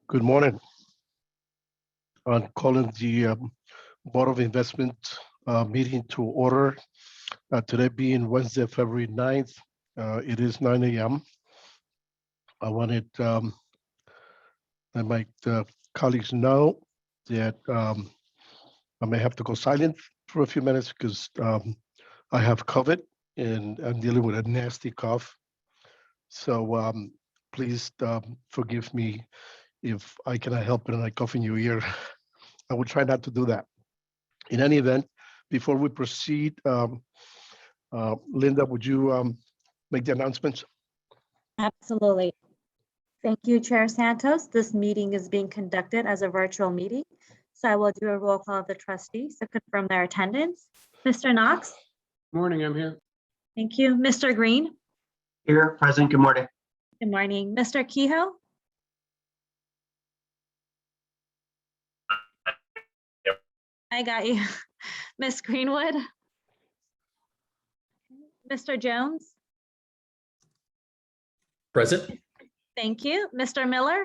Good morning. I'm calling the Board of Investment meeting to order. Today being Wednesday, February 9th, it is 9 a.m. I wanted my colleagues know that I may have to go silent for a few minutes because I have COVID and I'm dealing with a nasty cough. So please forgive me if I cannot help it and I cough in your ear. I will try not to do that. In any event, before we proceed, Linda, would you make the announcements? Absolutely. Thank you, Chair Santos. This meeting is being conducted as a virtual meeting. So I will do a roll call of the trustees to confirm their attendance. Mr. Knox? Morning, I'm here. Thank you. Mr. Green? Here, present. Good morning. Good morning. Mr. Kehoe? I got you. Ms. Greenwood? Mr. Jones? Present. Thank you. Mr. Miller?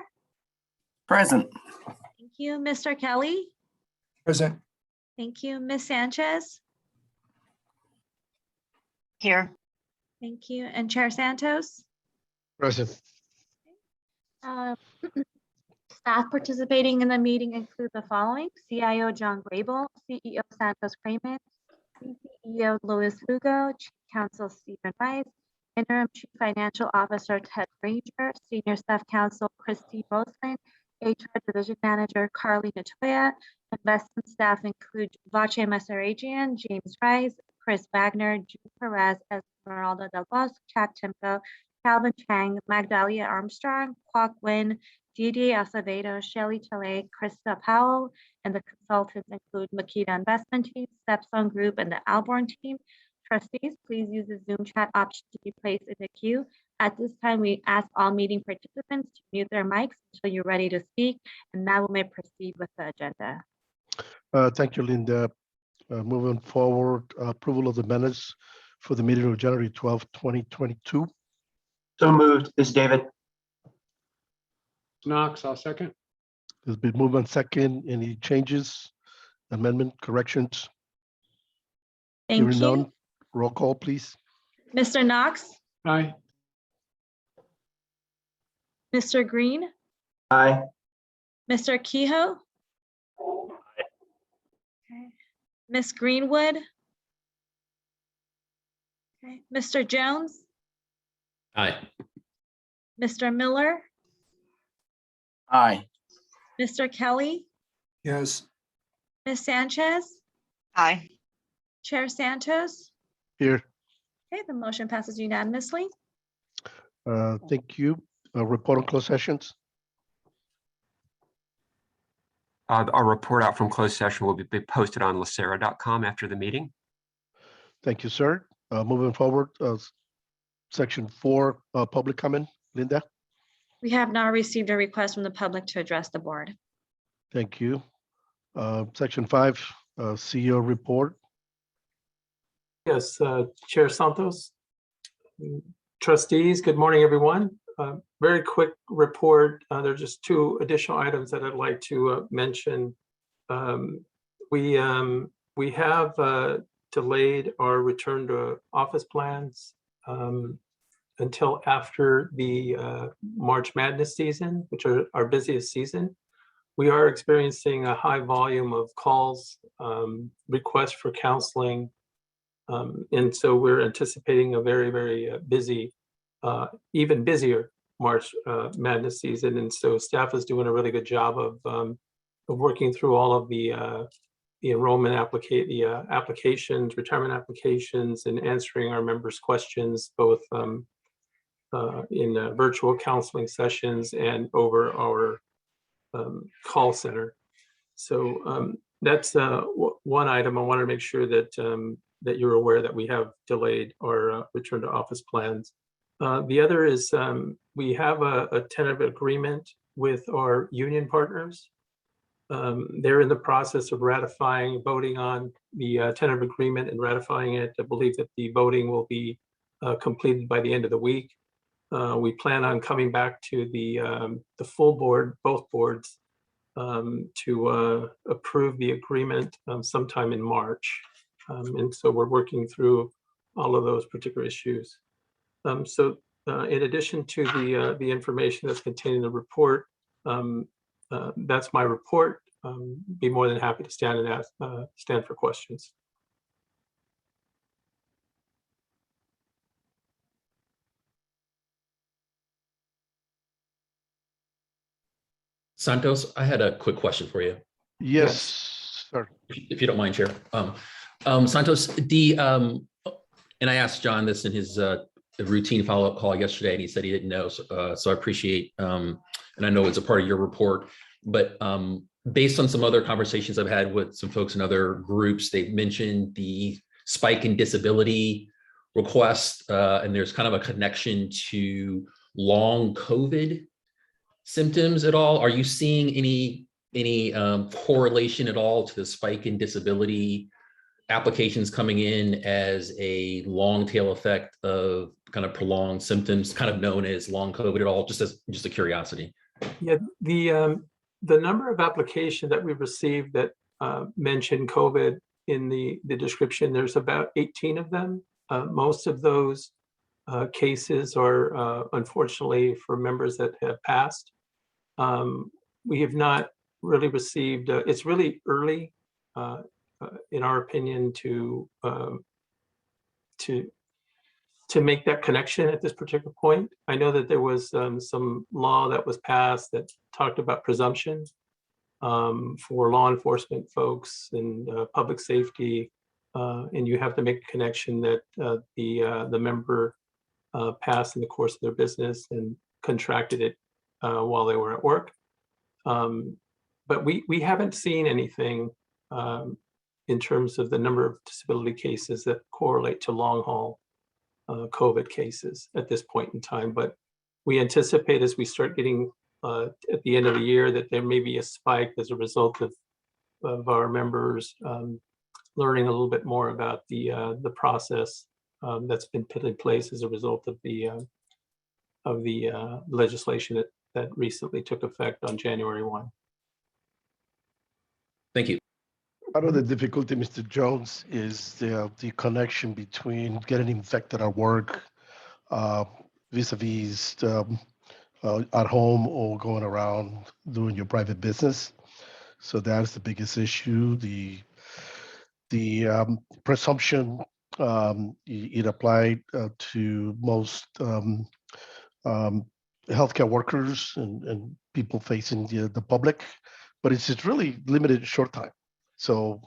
Present. Thank you. Mr. Kelly? Present. Thank you. Ms. Sanchez? Here. Thank you. And Chair Santos? Present. Staff participating in the meeting include the following: CIO John Grable, CEO Santos Cramen, CEO Louis Lugo, Chief Counsel Stephen Rice, Interim Chief Financial Officer Ted Granger, Senior Staff Counsel Christy Roseland, HR Division Manager Carly Natoya. Investment staff include Vache Masarajian, James Rice, Chris Wagner, June Perez, Esmeralda Del Bosque, Chad Timko, Calvin Chang, Magdalia Armstrong, Kwok Win, Didier Acevedo, Shelly Chile, Krista Powell, and the consultants include Makita Investment Team, Stepstone Group, and the Alborn Team. Trustees, please use the Zoom chat option to be placed in the queue. At this time, we ask all meeting participants to mute their mics until you're ready to speak, and now we may proceed with the agenda. Thank you, Linda. Moving forward, approval of the minutes for the meeting of January 12, 2022. So moved. This is David. Knox, I'll second. There's been movement second. Any changes, amendment, corrections? Thank Hearing you. none, roll call, please. Mr. Knox, Aye. Mr. Green, Aye. Mr. Kehoe. Okay. Ms. Greenwood. Okay. Mr. Jones, Aye. Mr. Miller, Aye. Mr. Kelly, Yes. Ms. Sanchez, Aye. Chair Santos. Here. Okay, the motion passes unanimously. Thank you. Report on closed sessions. Our report out from closed session will be posted on LACERA.com after the meeting. Thank you, sir. Moving forward, section 4, public comment. Linda. We have now received a request from the public to address the board. Thank you. Section 5, CEO report. Yes, Chair Santos, trustees, good morning, everyone. Very quick report. There are just two additional items that I'd like to mention. We have delayed our return to office plans until after the March Madness season, which are our busiest season. We are experiencing a high volume of calls, requests for counseling, and so we're anticipating a very, very busy, even busier March Madness season. And so staff is doing a really good job of working through all of the enrollment applications, retirement applications, and answering our members' questions, both in virtual counseling sessions and over our call center. So that's one item. I want to make sure that that you're aware that we have delayed our return to office plans. The other is we have a tentative agreement with our union partners. They're in the process of voting on the tentative agreement and ratifying it. I believe that the voting will be completed by the end of the week. We plan on coming back to the full board, both boards, to approve the agreement sometime in March. And so we're working through all of those particular issues. So in addition to the information that's contained in the report, that's my report. Be more than happy to stand and stand for questions. Santos, I had a quick question for you, Yes, sir. if you don't mind, Chair. Santos, and I asked John this in his routine follow-up call yesterday, and he said he didn't know. So I appreciate, and I know it's a part of your report, but based on some other conversations I've had with some folks in other groups, they've mentioned the spike in disability requests, and there's kind of a connection to long COVID symptoms at all? Are you seeing any correlation at all to the spike in disability applications coming in as a long tail effect of kind of prolonged symptoms, kind of known as long COVID at all? Just a curiosity. Yeah, the number of applications that we've received that mention COVID in the description, there's about 18 of them. Most of those cases are unfortunately for members that have passed. We have not really received, it's really early in our opinion to make that connection at this particular point. I know that there was some law that was passed that talked about presumption for law enforcement folks and public safety, and you have to make a connection that the member passed in the course of their business and contracted it while they were at work. But we haven't seen anything in terms of the number of disability cases that correlate to long haul COVID cases at this point in time. But we anticipate as we start getting at the end of the year that there may be a spike as a result of our members learning a little bit more about the process that's been put in place as a result of the legislation that recently took effect on January 1. Thank you. Part of the difficulty, Mr. Jones, is the connection between getting infected at work vis-a-vis at home or going around doing your private business. So that's the biggest issue. The presumption, it applied to most healthcare workers and people facing the public, but it's really limited short time. So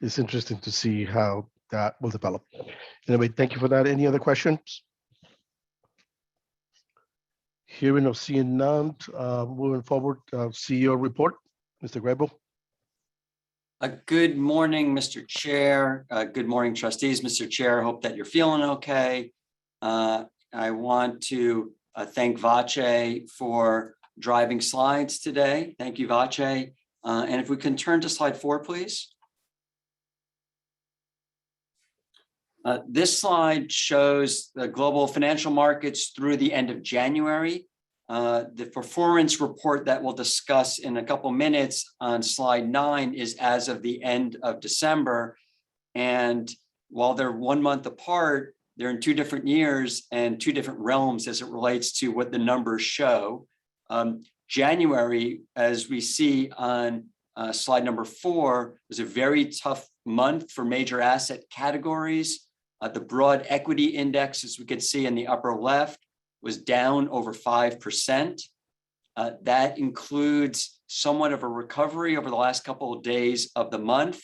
it's interesting to see how that will develop. Anyway, thank you for that. Any other questions? Hearing or seeing none, moving forward, CEO report, Mr. Grable. Good morning, Mr. Chair. Good morning, trustees. Mr. Chair, I hope that you're feeling okay. I want to thank Vache for driving slides today. Thank you, Vache. And if we can turn to slide 4, please. This slide shows the global financial markets through the end of January. The performance report that we'll discuss in a couple minutes on slide 9 is as of the end of December. And while they're 1 month apart, they're in 2 different years and 2 different realms as it relates to what the numbers show. January, as we see on slide number 4, was a very tough month for major asset categories. The broad equity index, as we can see in the upper left, was down over 5%. That includes somewhat of a recovery over the last couple of days of the month.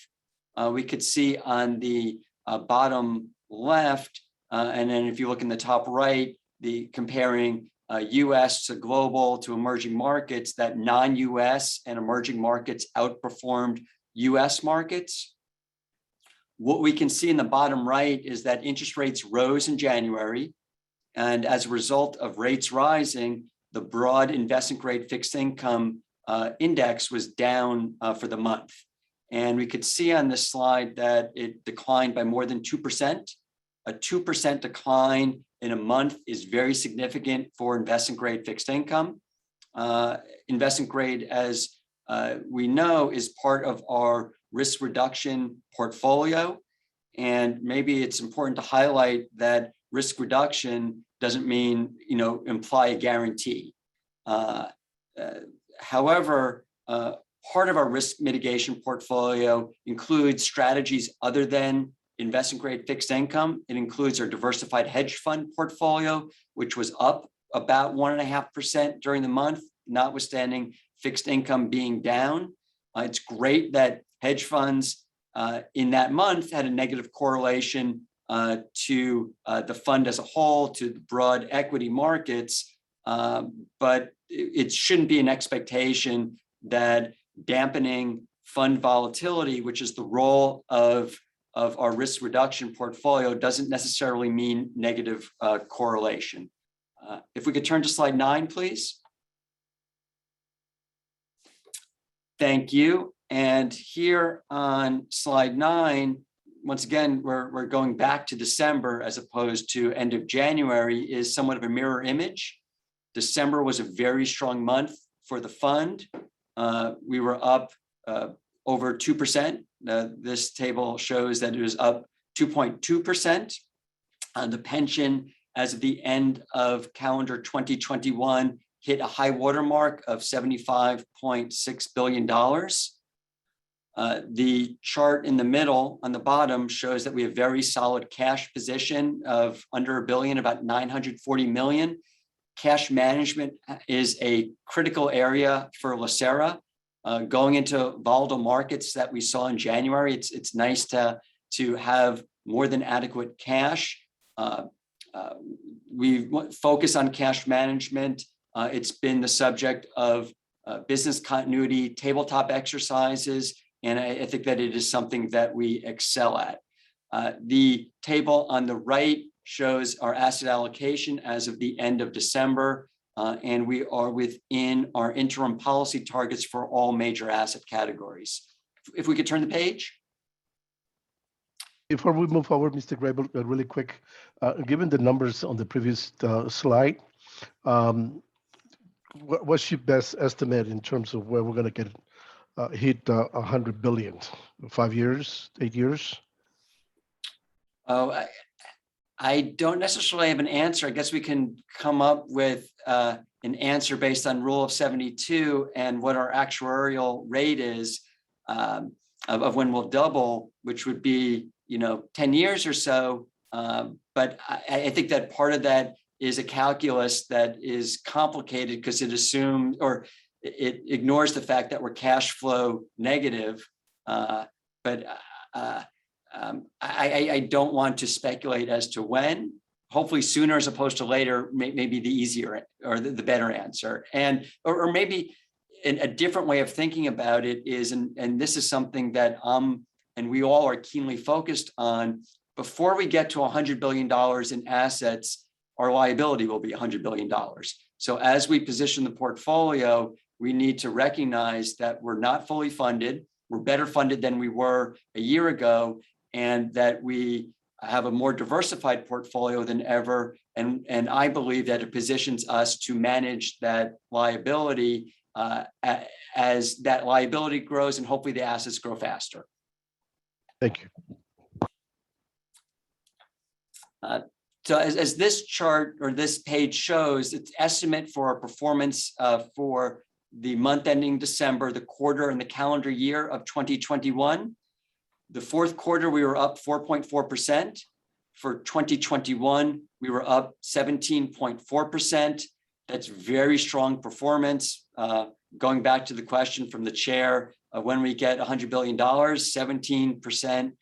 We could see on the bottom left, and then if you look in the top right, the comparing US to global to emerging markets, that non-US and emerging markets outperformed US markets. What we can see in the bottom right is that interest rates rose in January. And as a result of rates rising, the broad investment grade fixed income index was down for the month. And we could see on this slide that it declined by more than 2%. A 2% decline in a month is very significant for investment grade fixed income. Investment grade, as we know, is part of our risk reduction portfolio. And maybe it's important to highlight that risk reduction doesn't mean, imply a guarantee. However, part of our risk mitigation portfolio includes strategies other than investment grade fixed income. It includes our diversified hedge fund portfolio, which was up about 1.5% during the month, notwithstanding fixed income being down. It's great that hedge funds in that month had a negative correlation to the fund as a whole, to the broad equity markets, but it shouldn't be an expectation that dampening fund volatility, which is the role of our risk reduction portfolio, doesn't necessarily mean negative correlation. If we could turn to slide 9, please. Thank you. And here on slide 9, once again, we're going back to December as opposed to end of January, is somewhat of a mirror image. December was a very strong month for the fund. We were up over 2%. This table shows that it was up 2.2%. The pension, as of the end of calendar 2021, hit a high watermark of $75.6 billion. The chart in the middle on the bottom shows that we have very solid cash position of under $1 billion, about $940 million. Cash management is a critical area for LACERA. Going into volatile markets that we saw in January, it's nice to have more than adequate cash. We focus on cash management. It's been the subject of business continuity, tabletop exercises, and I think that it is something that we excel at. The table on the right shows our asset allocation as of the end of December, and we are within our interim policy targets for all major asset categories. If we could turn the page. Before we move forward, Mr. Grable, really quick, given the numbers on the previous slide, what's your best estimate in terms of where we're going to get hit 100 billion? 5 years, 8 years? Oh, I don't necessarily have an answer. I guess we can come up with an answer based on rule of 72 and what our actuarial rate is of when we'll double, which would be 10 years or so. But I think that part of that is a calculus that is complicated because it assumes, or it ignores the fact that we're cash flow negative. But I don't want to speculate as to when. Hopefully sooner as opposed to later may be the easier or the better answer. And or maybe a different way of thinking about it is, and this is something that and we all are keenly focused on, before we get to $100 billion in assets, our liability will be $100 billion. So as we position the portfolio, we need to recognize that we're not fully funded. We're better funded than we were a year ago, and that we have a more diversified portfolio than ever. And I believe that it positions us to manage that liability as that liability grows, and hopefully the assets grow faster. Thank you. So as this chart or this page shows, it's estimate for our performance for the month ending December, the quarter and the calendar year of 2021. The fourth quarter, we were up 4.4%. For 2021, we were up 17.4%. That's very strong performance. Going back to the question from the chair, when we get $100 billion, 17%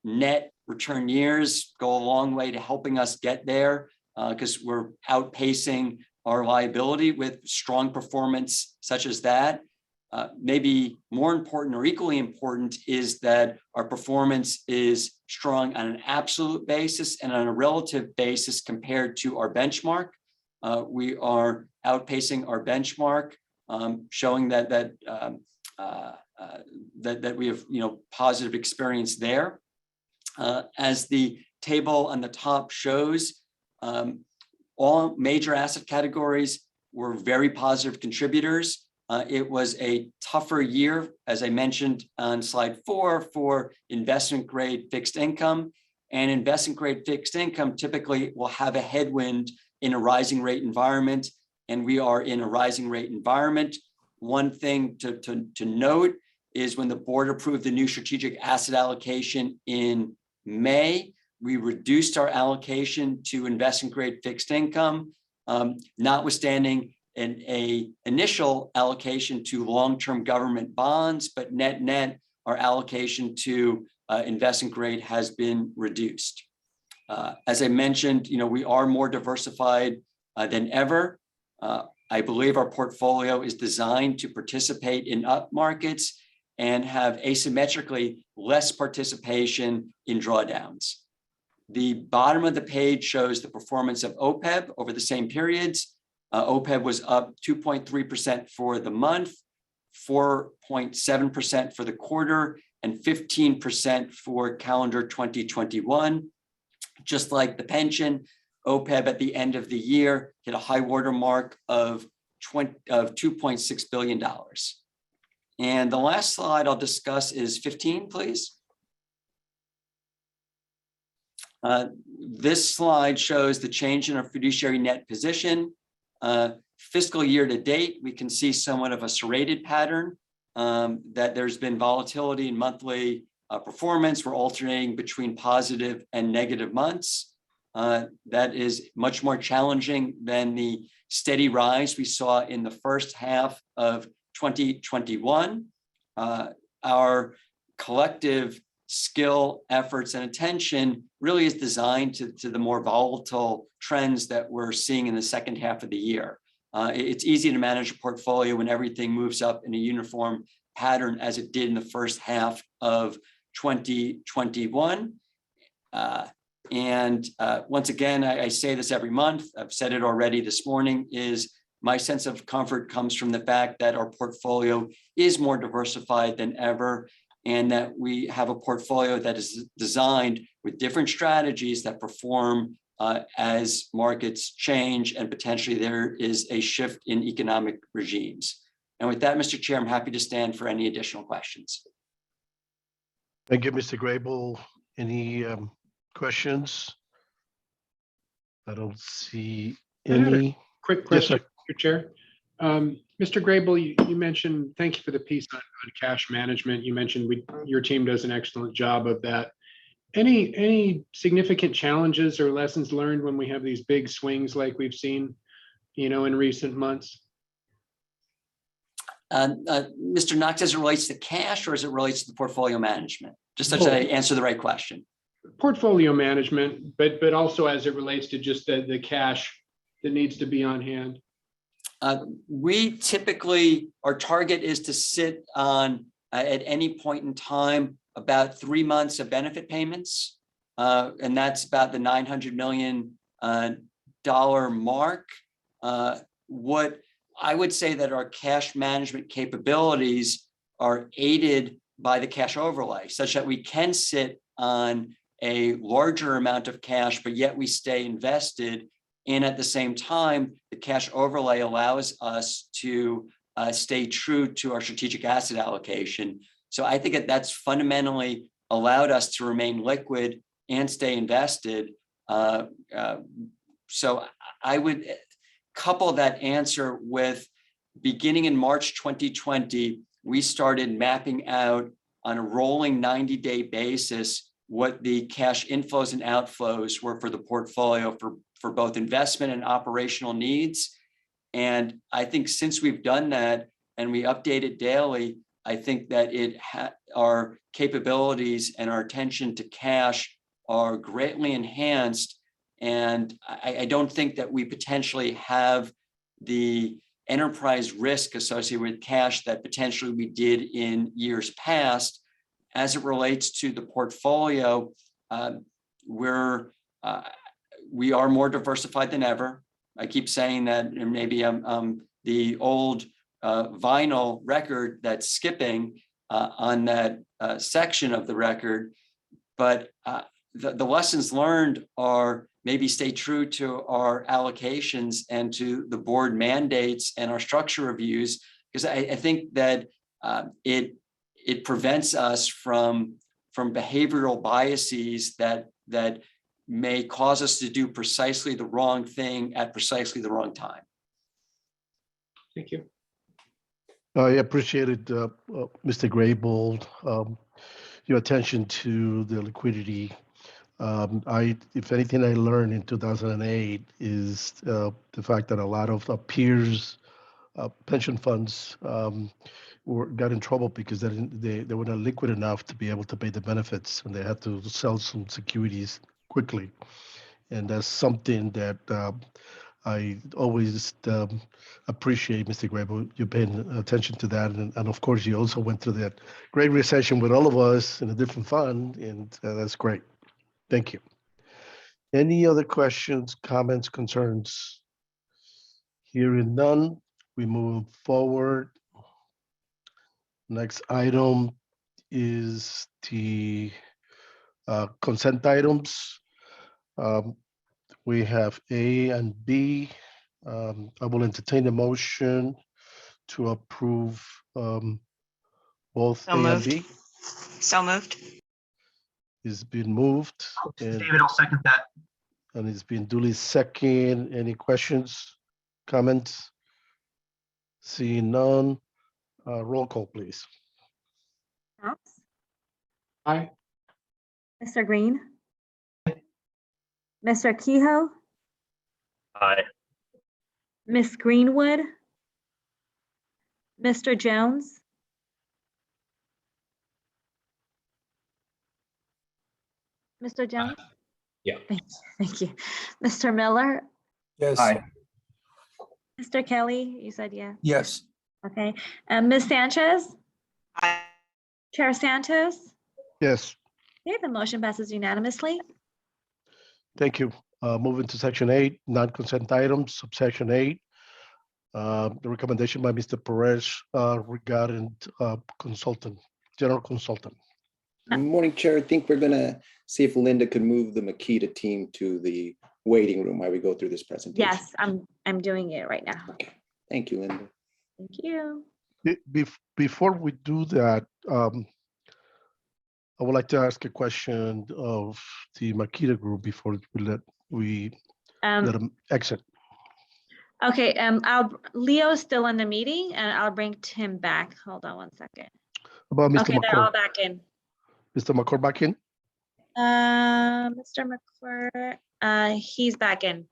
net return years go a long way to helping us get there, because we're outpacing our liability with strong performance such as that. Maybe more important or equally important is that our performance is strong on an absolute basis and on a relative basis compared to our benchmark. We are outpacing our benchmark, showing that we have positive experience there. As the table on the top shows, All major asset categories were very positive contributors. It was a tougher year, as I mentioned on slide 4, for investment grade fixed income. And investment grade fixed income typically will have a headwind in a rising rate environment. And we are in a rising rate environment. One thing to note is when the board approved the new strategic asset allocation in May, we reduced our allocation to investment grade fixed income, notwithstanding an initial allocation to long-term government bonds, but net our allocation to investment grade has been reduced. As I mentioned, we are more diversified than ever. I believe our portfolio is designed to participate in up markets and have asymmetrically less participation in drawdowns. The bottom of the page shows the performance of OPEB over the same periods. OPEB was up 2.3% for the month, 4.7% for the quarter, and 15% for calendar 2021. Just like the pension, OPEB at the end of the year hit a high water mark of $2.6 billion. And the last slide I'll discuss is 15, please. This slide shows the change in our fiduciary net position. Fiscal year to date, we can see somewhat of a serrated pattern, that there's been volatility in monthly performance. We're alternating between positive and negative months. That is much more challenging than the steady rise we saw in the first half of 2021. Our collective skill, efforts, and attention really is designed to the more volatile trends that we're seeing in the second half of the year. It's easy to manage a portfolio when everything moves up in a uniform pattern as it did in the first half of 2021. Once again, I say this every month, I've said it already this morning, is my sense of comfort comes from the fact that our portfolio is more diversified than ever, and that we have a portfolio that is designed with different strategies that perform as markets change and potentially there is a shift in economic regimes. And with that, Mr. Chair, I'm happy to stand for any additional questions. Thank you, Mr. Grable. Any questions? I don't see I had any. Quick Yes, question, sir. Mr. Chair. Mr. Grable, you mentioned, thank you for the piece on cash management. You mentioned your team does an excellent job of that. Any significant challenges or lessons learned when we have these big swings like we've seen, in recent months? Mr. Knox, as it relates to cash or as it relates to the portfolio management? Just such that I answer the right question. Portfolio management, but also as it relates to just the cash that needs to be on hand. We typically, our target is to sit on, at any point in time, about 3 months of benefit payments. And that's about the $900 million mark. What I would say that our cash management capabilities are aided by the cash overlay, such that we can sit on a larger amount of cash, but yet we stay invested. And at the same time, the cash overlay allows us to stay true to our strategic asset allocation. So I think that's fundamentally allowed us to remain liquid and stay invested. So I would couple that answer with, beginning in March 2020, we started mapping out on a rolling 90-day basis what the cash inflows and outflows were for the portfolio for both investment and operational needs. And I think since we've done that and we update it daily, I think that our capabilities and our attention to cash are greatly enhanced. And I don't think that we potentially have the enterprise risk associated with cash that potentially we did in years past. As it relates to the portfolio, we are more diversified than ever. I keep saying that, and maybe I'm the old vinyl record that's skipping on that section of the record, but the lessons learned are maybe stay true to our allocations and to the board mandates and our structure reviews, because I think that it prevents us from behavioral biases that may cause us to do precisely the wrong thing at precisely the wrong time. Thank you. I appreciated, Mr. Graybold, your attention to the liquidity. If anything I learned in 2008 is the fact that a lot of peers, pension funds got in trouble because they were not liquid enough to be able to pay the benefits, and they had to sell some securities quickly. And that's something that I always appreciate, Mr. Grable, you paying attention to that. And of course, you also went through that great recession with all of us in a different fund, and that's great. Thank you. Any other questions, comments, concerns? Hearing none, we move forward. Next item is the consent items. We have A and B. I will entertain a motion to approve both So A and moved. B. So moved. It's been moved and David, I'll second that. it's been duly second. Any questions, comments? Seeing none, roll call, please. Cox, Aye. Mr. Green, Mr. Kehoe, Aye. Miss Greenwood, Mr. Jones, Mr. Jones? Yeah. Thank you. Mr. Miller, Yes. Mr. Kelly, you said yeah. Yes. Okay. Ms. Sanchez, Aye. Chair Santos? Yes, Okay, the motion passes unanimously. thank you. Moving to section 8, non-consent items, subsection 8. The recommendation by Mr. Perez regarding consultant, general consultant. Morning, Chair. I think we're gonna see if Linda could move the Makita team to the waiting room while we go through this presentation. Yes, I'm doing it right now. Okay. Thank you, Linda. Thank you. Before we do that, I would like to ask a question of the Makita group before we let them exit. Okay, Leo's still in the meeting and I'll bring him back. Hold on one second. About Mr. Okay, they're all McCord. back in. Mr. McCord back in? Mr. McClure, he's back in.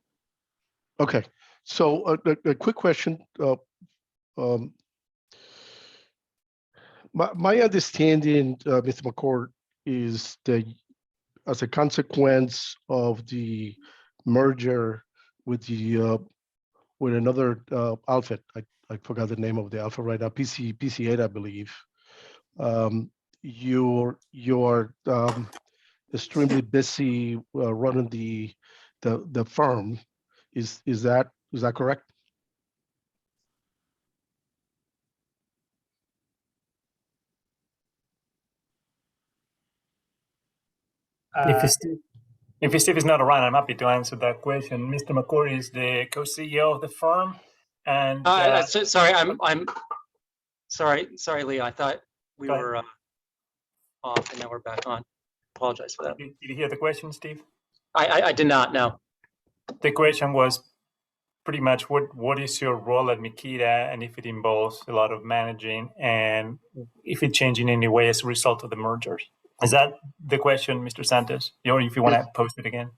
Okay, so a quick question. My understanding, Mr. McCord, is that as a consequence of the merger with the with another outfit, I forgot the name of the outfit right now, PC8, I believe. You're extremely busy running the firm. Is that correct? If Steve is not around, I'm happy to answer that question. Mr. McCord is the co-CEO of the firm, and sorry, I'm sorry, Leo. I thought we were off, and now we're back on. Apologize for that. Did you hear the question, Steve? I did not know. The question was pretty much what is your role at Makita, and if it involves a lot of managing, and if it changed in any way as a result of the mergers. Is that the question, Mr. Santos? Or if you want to post it again?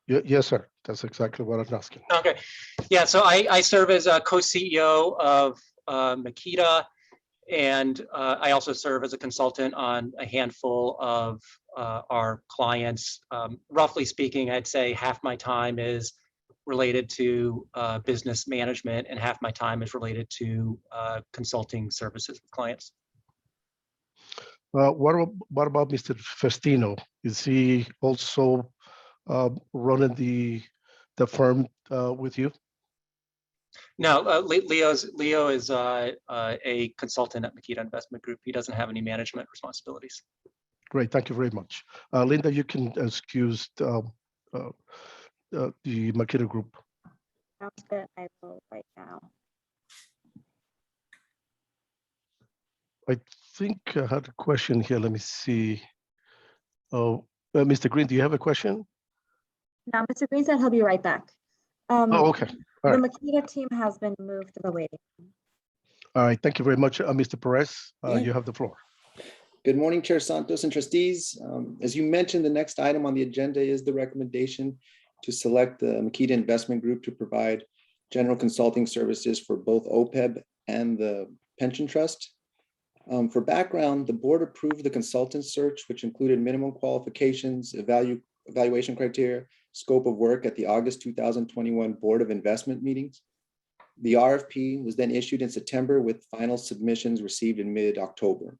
Yes, sir. That's exactly what I'm asking. Okay. Yeah, so I serve as a co-CEO of Makita, and I also serve as a consultant on a handful of our clients. Roughly speaking, I'd say half my time is related to business management and half my time is related to consulting services with clients. What about Mr. Festino? Is he also running the firm with you? No, Leo is a consultant at Makita Investment Group. He doesn't have any management responsibilities. Great, thank you very much. Linda, you can excuse the Makita Group. Sounds good. I will right now. I think I had a question here. Let me see. Oh, Mr. Green, do you have a question? Now, Mr. Green said he'll be right back. Oh, okay. All The right. Makita team has been moved to the waiting. All right. Thank you very much, Mr. Perez. Yeah. You have the floor. Good morning, Chair Santos and trustees. As you mentioned, the next item on the agenda is the recommendation to select the Makita Investment Group to provide general consulting services for both OPEB and the pension trust. For background, the board approved the consultant search, which included minimum qualifications, evaluation criteria, scope of work at the August 2021 Board of Investment meetings. The RFP was then issued in September with final submissions received in mid-October.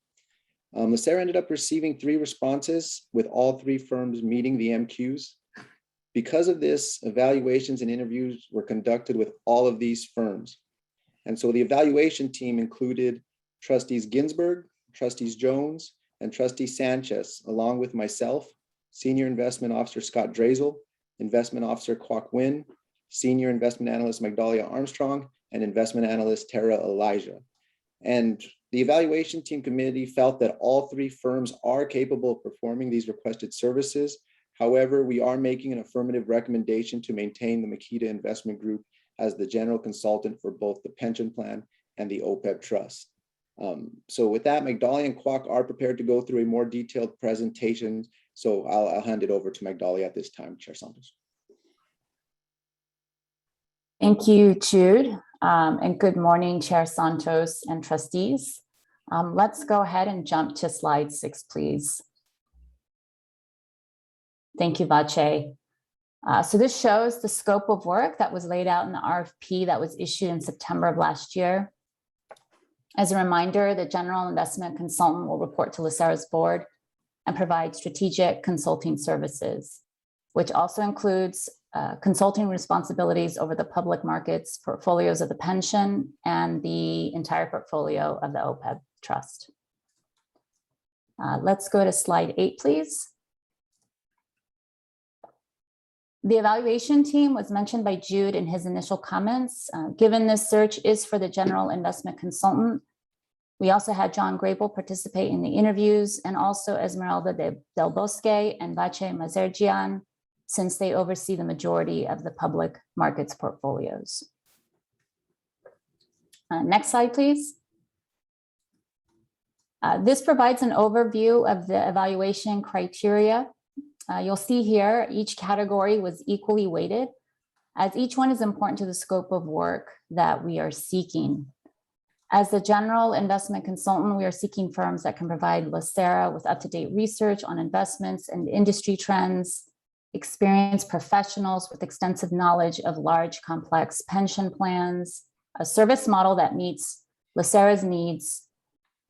LACERA ended up receiving 3 responses, with all 3 firms meeting the MQs. Because of this, evaluations and interviews were conducted with all of these firms. And so the evaluation team included trustees Ginsburg, trustees Jones, and trustee Sanchez, along with myself, Senior Investment Officer Scott Drazel, Investment Officer Kwok Win, Senior Investment Analyst Magdalia Armstrong, and Investment Analyst Tara Elijah. And the evaluation team committee felt that all 3 firms are capable of performing these requested services. However, we are making an affirmative recommendation to maintain the Makita Investment Group as the general consultant for both the pension plan and the OPEB trust. So with that, Magdalia and Kwok are prepared to go through a more detailed presentation. So I'll hand it over to Magdalia at this time, Chair Santos. Thank you, Jude. And good morning, Chair Santos and trustees. Let's go ahead and jump to slide 6, please. Thank you, Vache. So this shows the scope of work that was laid out in the RFP that was issued in September of last year. As a reminder, the general investment consultant will report to LACERA's board and provide strategic consulting services, which also includes consulting responsibilities over the public markets, portfolios of the pension, and the entire portfolio of the OPEB trust. Let's go to slide 8, please. The evaluation team was mentioned by Jude in his initial comments. Given this search is for the general investment consultant, we also had John Grable participate in the interviews, and also Esmeralda Del Bosque and Vache Mazerjian, since they oversee the majority of the public markets portfolios. Next slide, please. This provides an overview of the evaluation criteria. You'll see here, each category was equally weighted, as each one is important to the scope of work that we are seeking. As the general investment consultant, we are seeking firms that can provide LACERA with up-to-date research on investments and industry trends, experienced professionals with extensive knowledge of large, complex pension plans, a service model that meets LACERA's needs,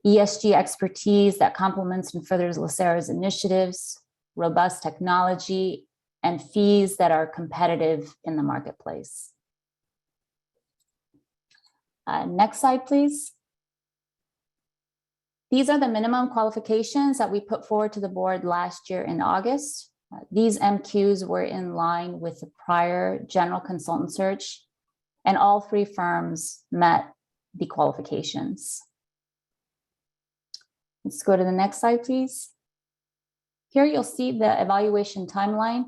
ESG expertise that complements and furthers LACERA's initiatives, robust technology, and fees that are competitive in the marketplace. Next slide, please. These are the minimum qualifications that we put forward to the board last year in August. These MQs were in line with the prior general consultant search, and all 3 firms met the qualifications. Let's go to the next slide, please. Here you'll see the evaluation timeline.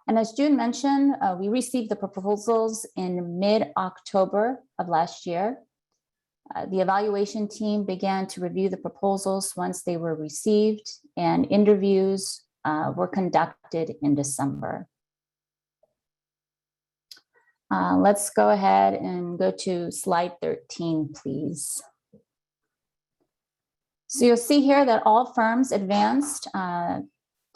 And as June mentioned, we received the proposals in mid-October of last year. The evaluation team began to review the proposals once they were received, and interviews were conducted in December. Let's go ahead and go to slide 13, please. So you'll see here that all firms advanced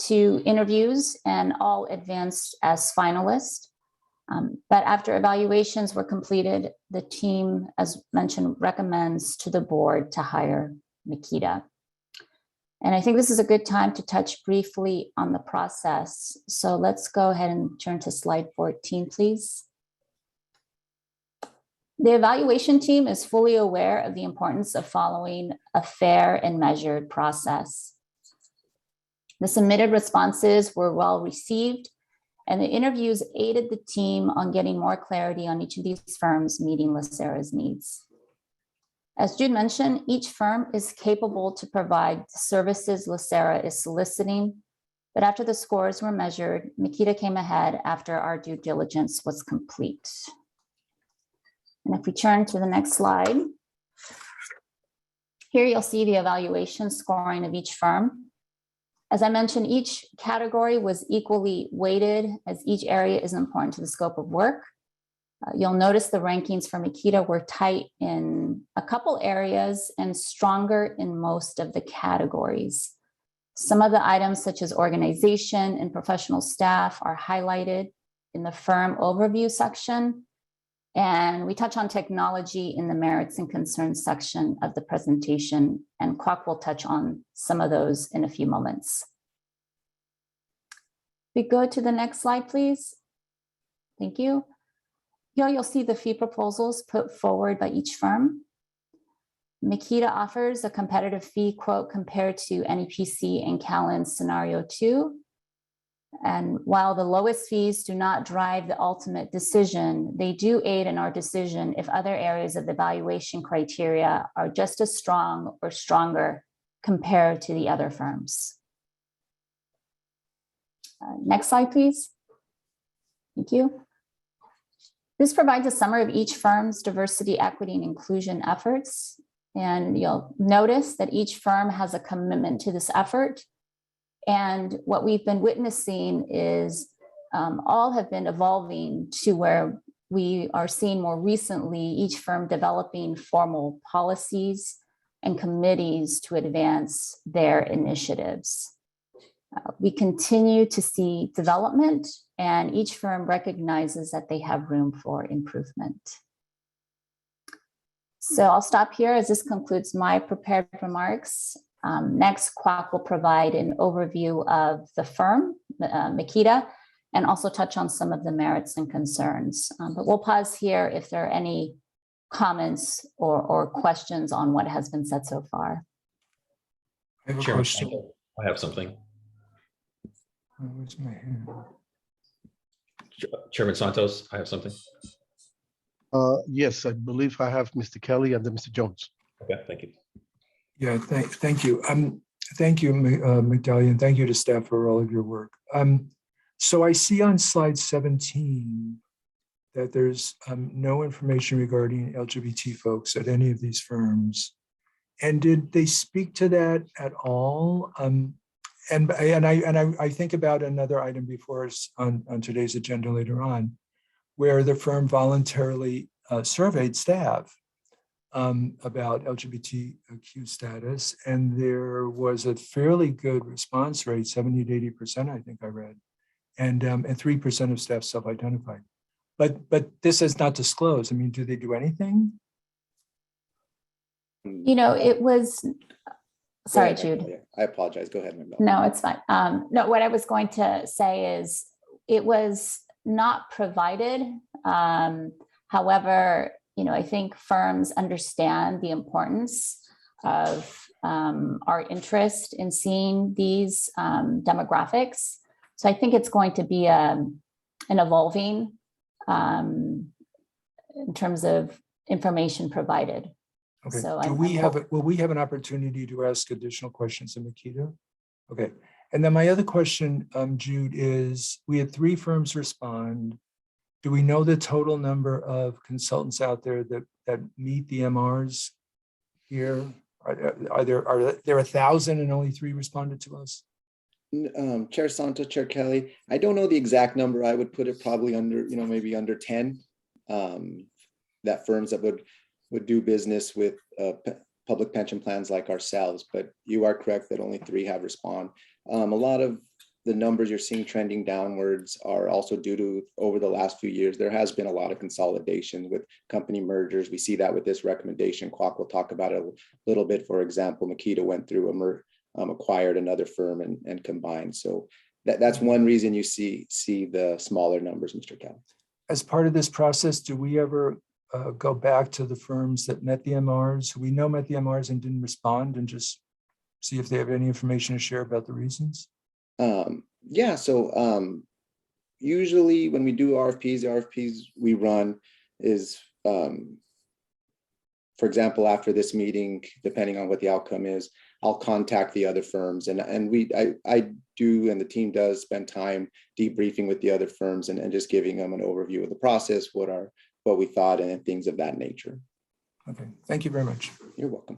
to interviews and all advanced as finalists. But after evaluations were completed, the team, as mentioned, recommends to the board to hire Makita. And I think this is a good time to touch briefly on the process. So let's go ahead and turn to slide 14, please. The evaluation team is fully aware of the importance of following a fair and measured process. The submitted responses were well received, And the interviews aided the team on getting more clarity on each of these firms meeting LACERA's needs. As Jude mentioned, each firm is capable to provide the services LACERA is soliciting, but after the scores were measured, Makita came ahead after our due diligence was complete. And if we turn to the next slide, here you'll see the evaluation scoring of each firm. As I mentioned, each category was equally weighted as each area is important to the scope of work. You'll notice the rankings for Makita were tight in a couple areas and stronger in most of the categories. Some of the items such as organization and professional staff are highlighted in the firm overview section. And we touch on technology in the merits and concerns section of the presentation, and Kwok will touch on some of those in a few moments. We go to the next slide, please. Thank you. Here you'll see the fee proposals put forward by each firm. Makita offers a competitive fee quote compared to NEPC and Callan's scenario 2. And while the lowest fees do not drive the ultimate decision, they do aid in our decision if other areas of the evaluation criteria are just as strong or stronger compared to the other firms. Next slide, please. Thank you. This provides a summary of each firm's diversity, equity, and inclusion efforts. And you'll notice that each firm has a commitment to this effort. And what we've been witnessing is all have been evolving to where we are seeing more recently each firm developing formal policies and committees to advance their initiatives. We continue to see development, and each firm recognizes that they have room for improvement. So I'll stop here as this concludes my prepared remarks. Next, Kwok will provide an overview of the firm, Makita, and also touch on some of the merits and concerns. But we'll pause here if there are any comments or questions on what has been said so far. I have a Chairman, question. I have something. Where's my hand? Chairman Santos, I have something. Yes, I believe I have Mr. Kelly and then Mr. Jones. Okay, thank you. Yeah, thank you. Thank you, Medallion. Thank you to staff for all of your work. So I see on slide 17 that there's no information regarding LGBT folks at any of these firms. And did they speak to that at all? And I think about another item before us on today's agenda later on, where the firm voluntarily surveyed staff about LGBTQ status, and there was a fairly good response rate, 70 to 80%, I think I read, and 3% of staff self-identified. But this is not disclosed. I mean, do they do anything? You know, it was, sorry, Jude. I apologize. Go ahead, Mabel. No, it's fine. No, what I was going to say is it was not provided. However, you know, I think firms understand the importance of our interest in seeing these demographics. So I think it's going to be an evolving in terms of information provided. Okay. So will we have an opportunity to ask additional questions of Makita? Okay. And then my other question, Jude, is we had 3 firms respond. Do we know the total number of consultants out there that meet the MRs here? Are there 1,000 and only 3 responded to us? Chair Santos, Chair Kelly, I don't know the exact number. I would put it probably under, maybe under 10 that firms that would do business with public pension plans like ourselves, but you are correct that only 3 have responded. A lot of the numbers you're seeing trending downwards are also due to, over the last few years, there has been a lot of consolidation with company mergers. We see that with this recommendation. Kwok will talk about it a little bit. For example, Makita went through acquired another firm and combined. So that's one reason you see the smaller numbers, Mr. Kelly. As part of this process, do we ever go back to the firms that met the MRs, who we know met the MRs and didn't respond, and just see if they have any information to share about the reasons? Yeah, so usually when we do RFPs, the RFPs we run is, for example, after this meeting, depending on what the outcome is, I'll contact the other firms, and I do, and the team does spend time debriefing with the other firms and just giving them an overview of the process, what we thought, and things of that nature. Okay, thank you very much. You're welcome.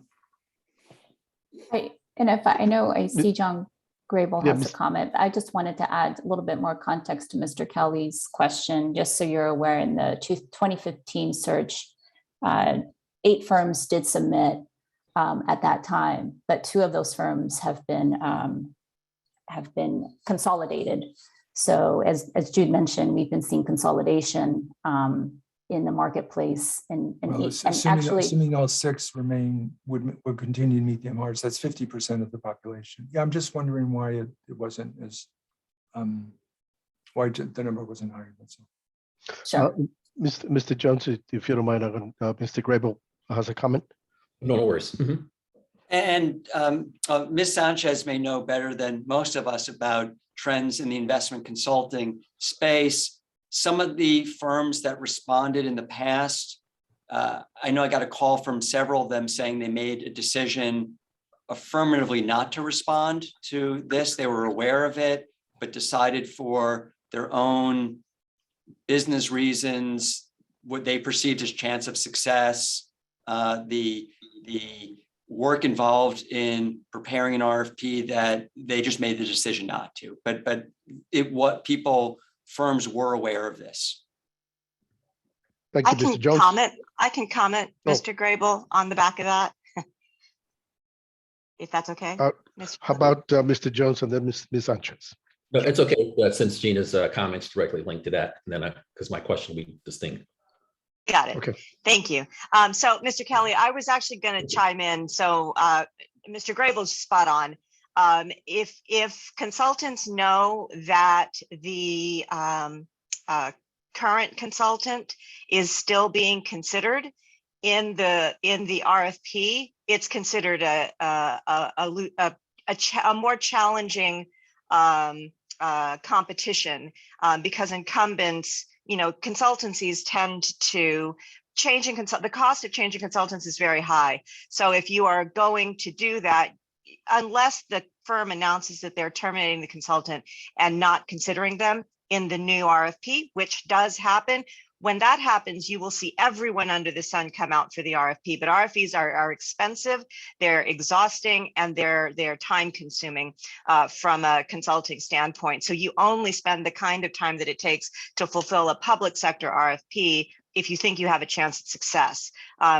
Right. And if I know I see John Grable Yeah, has a comment, I just wanted to add a little bit more context to Mr. Kelly's question, just so you're aware. In the 2015 search, 8 firms did submit at that time, but 2 of those firms have been consolidated. So as Jude mentioned, we've been seeing consolidation in the marketplace, and Well, assuming all 6 would continue to meet the MRs, that's 50% of the population. Yeah, I'm just wondering why it wasn't as why the number wasn't higher. That's all. Sure. Mr. Jones, if you don't mind, Mr. Grable has a comment. No worries. Mhm. And Ms. Sanchez may know better than most of us about trends in the investment consulting space. Some of the firms that responded in the past, I know I got a call from several of them saying they made a decision affirmatively not to respond to this. They were aware of it, but decided for their own business reasons, what they perceived as chance of success, the work involved in preparing an RFP, that they just made the decision not to. But firms were aware of this. Thank you, Mr. Jones. I can comment, Mr. Grable, on the back of that. If that's okay. How about Mr. Jones and then Ms. Sanchez? No, it's okay, since Gina's comments directly linked to that, and then because my question will be distinct. Got it. Okay. Thank you. So, Mr. Kelly, I was actually going to chime in. So, Mr. Grable's spot on. If consultants know that the current consultant is still being considered in the RFP, it's considered a more challenging competition because incumbents, consultancies tend to the cost of changing consultants is very high. So if you are going to do that, unless the firm announces that they're terminating the consultant and not considering them in the new RFP, which does happen, when that happens, you will see everyone under the sun come out for the RFP. But RFPs are expensive, they're exhausting, and they're time consuming from a consulting standpoint. So you only spend the kind of time that it takes to fulfill a public sector RFP if you think you have a chance at success.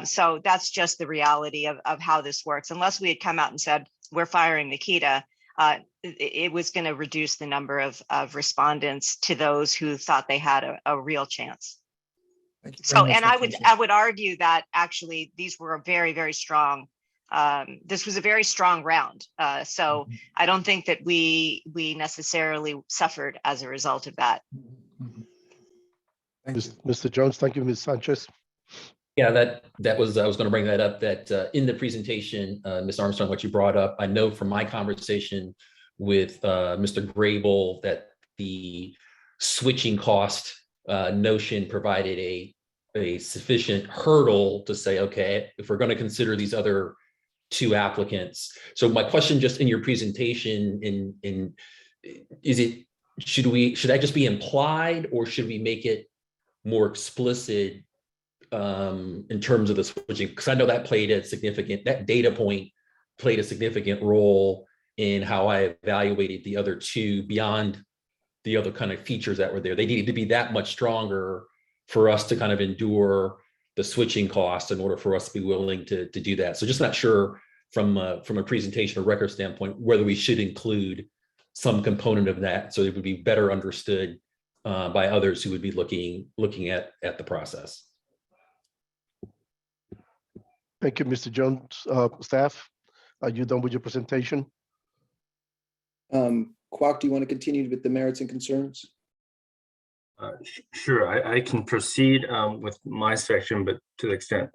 So that's just the reality of how this works. Unless we had come out and said, we're firing Nikita, it was going to reduce the number of respondents to those who thought they had a real chance. So, and I would argue that actually these were very, very strong. This was a very strong round. So I don't think that we necessarily suffered as a result of that. Mr. Jones, thank you, Ms. Sanchez. Yeah, that was, I was going to bring that up, that in the presentation, Ms. Armstrong, what you brought up, I know from my conversation with Mr. Grable that the switching cost notion provided a sufficient hurdle to say, okay, if we're going to consider these other 2 applicants. So my question just in your presentation, should I just be implied, or should we make it more explicit in terms of the switching? Because I know that that data point played a significant role in how I evaluated the other 2 beyond the other kind of features that were there. They needed to be that much stronger for us to kind of endure the switching costs in order for us to be willing to do that. So just not sure from a presentation or record standpoint whether we should include some component of that so it would be better understood by others who would be looking at the process. Thank you, Mr. Jones. Staff, are you done with your presentation? Kwok, do you want to continue with the merits and concerns? Sure, I can proceed with my section, but to the extent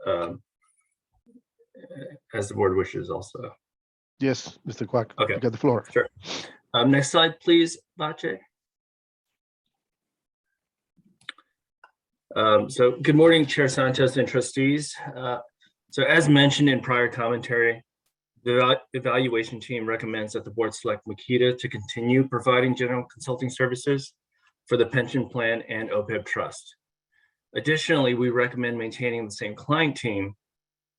as the board wishes also. Yes, Mr. Kwok, okay. you got the floor. Sure. Next slide, please, Vache. So good morning, Chair Santos and trustees. So as mentioned in prior commentary, the evaluation team recommends that the board select Makita to continue providing general consulting services for the pension plan and OPEB trust. Additionally, we recommend maintaining the same client team,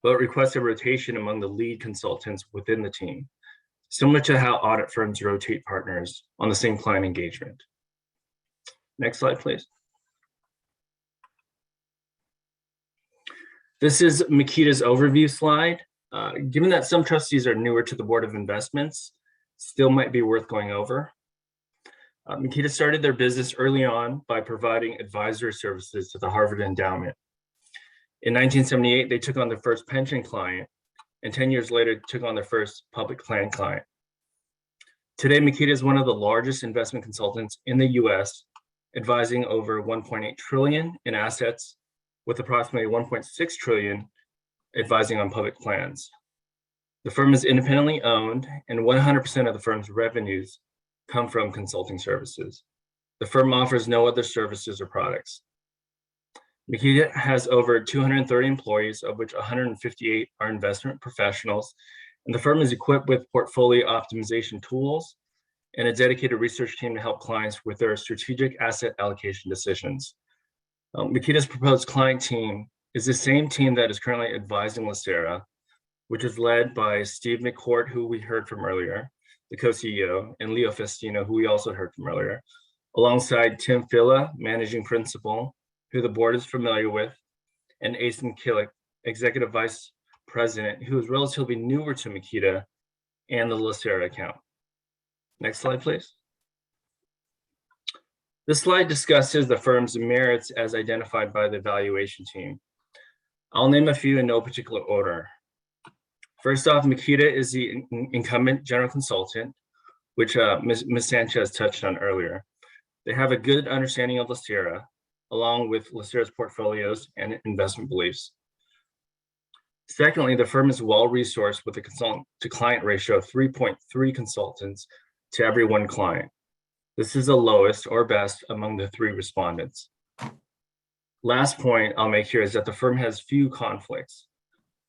but request a rotation among the lead consultants within the team, similar to how audit firms rotate partners on the same client engagement. Next slide, please. This is Makita's overview slide. Given that some trustees are newer to the Board of Investments, still might be worth going over. Makita started their business early on by providing advisory services to the Harvard Endowment. In 1978, they took on their first pension client, and 10 years later took on their first public plan client. Today, Makita is one of the largest investment consultants in the US, advising over 1.8 trillion in assets, with approximately 1.6 trillion advising on public plans. The firm is independently owned, and 100% of the firm's revenues come from consulting services. The firm offers no other services or products. Makita has over 230 employees, of which 158 are investment professionals, and the firm is equipped with portfolio optimization tools and a dedicated research team to help clients with their strategic asset allocation decisions. Makita's proposed client team is the same team that is currently advising LACERA, which is led by Steve McCourt, who we heard from earlier, the co-CEO, and Leo Festino, who we also heard from earlier, alongside Tim Filla, managing principal, who the board is familiar with, and Asen Killick, executive vice president, who is relatively newer to Makita and the LACERA account. Next slide, please. This slide discusses the firm's merits as identified by the evaluation team. I'll name a few in no particular order. First off, Makita is the incumbent general consultant, which Ms. Sanchez touched on earlier. They have a good understanding of LACERA, along with LACERA's portfolios and investment beliefs. Secondly, the firm is well-resourced with a consultant to client ratio of 3.3 consultants to every one client. This is the lowest or best among the three respondents. Last point I'll make here is that the firm has few conflicts.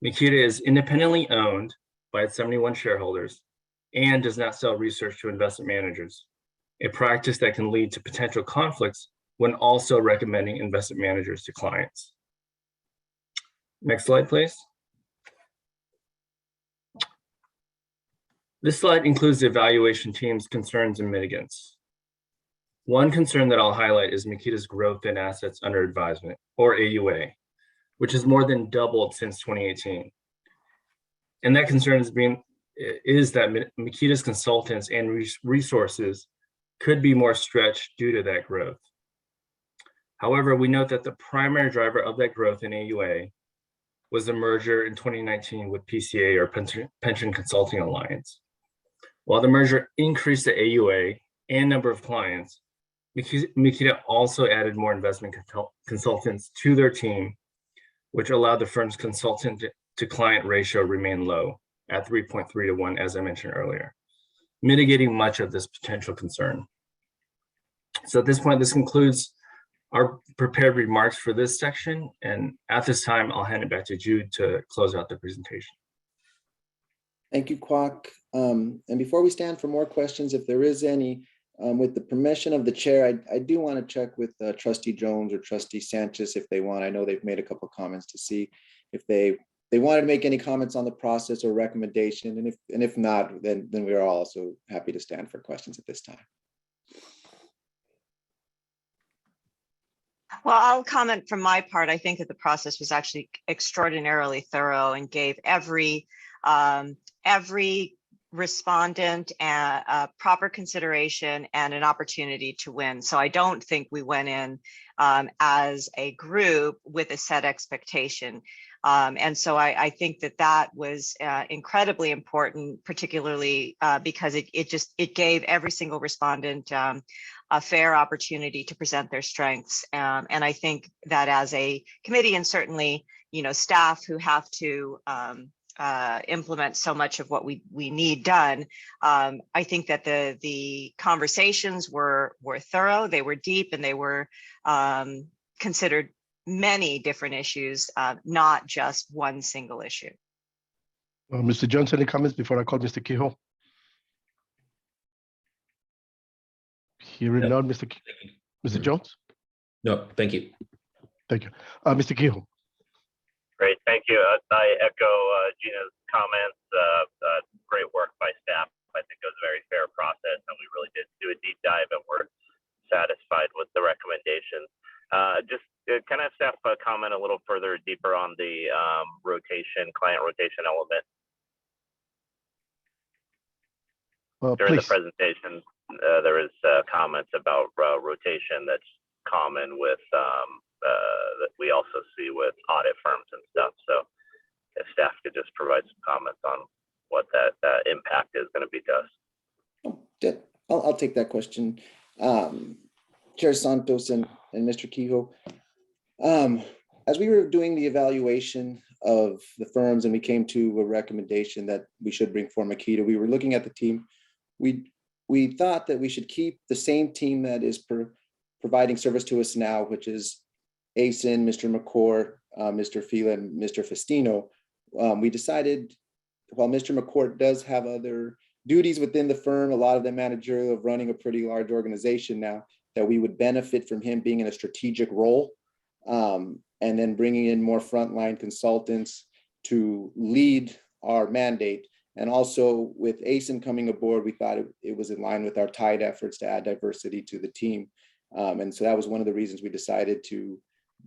Makita is independently owned by its 71 shareholders and does not sell research to investment managers, a practice that can lead to potential conflicts when also recommending investment managers to clients. Next slide, please. This slide includes the evaluation team's concerns and mitigants. One concern that I'll highlight is Makita's growth in assets under advisement, or AUA, which has more than doubled since 2018. And that concern is that Makita's consultants and resources could be more stretched due to that growth. However, we note that the primary driver of that growth in AUA was the merger in 2019 with PCA, or Pension Consulting Alliance. While the merger increased the AUA and number of clients, Makita also added more investment consultants to their team, which allowed the firm's consultant to client ratio remain low at 3.3 to 1, as I mentioned earlier, mitigating much of this potential concern. So at this point, this concludes our prepared remarks for this section. And at this time, I'll hand it back to Jude to close out the presentation. Thank you, Kwok. And before we stand for more questions, if there is any, with the permission of the chair, I do want to check with Trustee Jones or Trustee Sanchez if they want. I know they've made a couple of comments to see if they wanted to make any comments on the process or recommendation. And if not, then we are also happy to stand for questions at this time. Well, I'll comment from my part. I think that the process was actually extraordinarily thorough and gave every respondent proper consideration and an opportunity to win. So I don't think we went in as a group with a set expectation. And so I think that was incredibly important, particularly because it gave every single respondent a fair opportunity to present their strengths. And I think that as a committee, and certainly, staff who have to implement so much of what we need done, I think that the conversations were thorough, they were deep, and they were considered many different issues, not just one single issue. Mr. Johnson, any comments before I call Mr. Kehoe? Hearing none, Mr. Jones? No, thank you. Thank you. Mr. Kehoe? Great, thank you. I echo Gina's comments. Great work by staff. I think it was a very fair process, and we really did do a deep dive, and we're satisfied with the recommendations. Can I have staff comment a little further deeper on the client rotation element? During the presentation, there is comments about rotation that's common with that we also see with audit firms and stuff. So if staff could just provide some comments on what that impact is going to be to us. I'll take that question. Chair Santos and Mr. Kehoe. As we were doing the evaluation of the firms and we came to a recommendation that we should bring for Makita, we were looking at the team. We thought that we should keep the same team that is providing service to us now, which is ASIN, Mr. McCord, Mr. Fila, and Mr. Festino. We decided, while Mr. McCord does have other duties within the firm, a lot of them managerial, of running a pretty large organization now, that we would benefit from him being in a strategic role, and then bringing in more frontline consultants to lead our mandate. And also with ASIN coming aboard, we thought it was in line with our Tide efforts to add diversity to the team. And so that was one of the reasons we decided to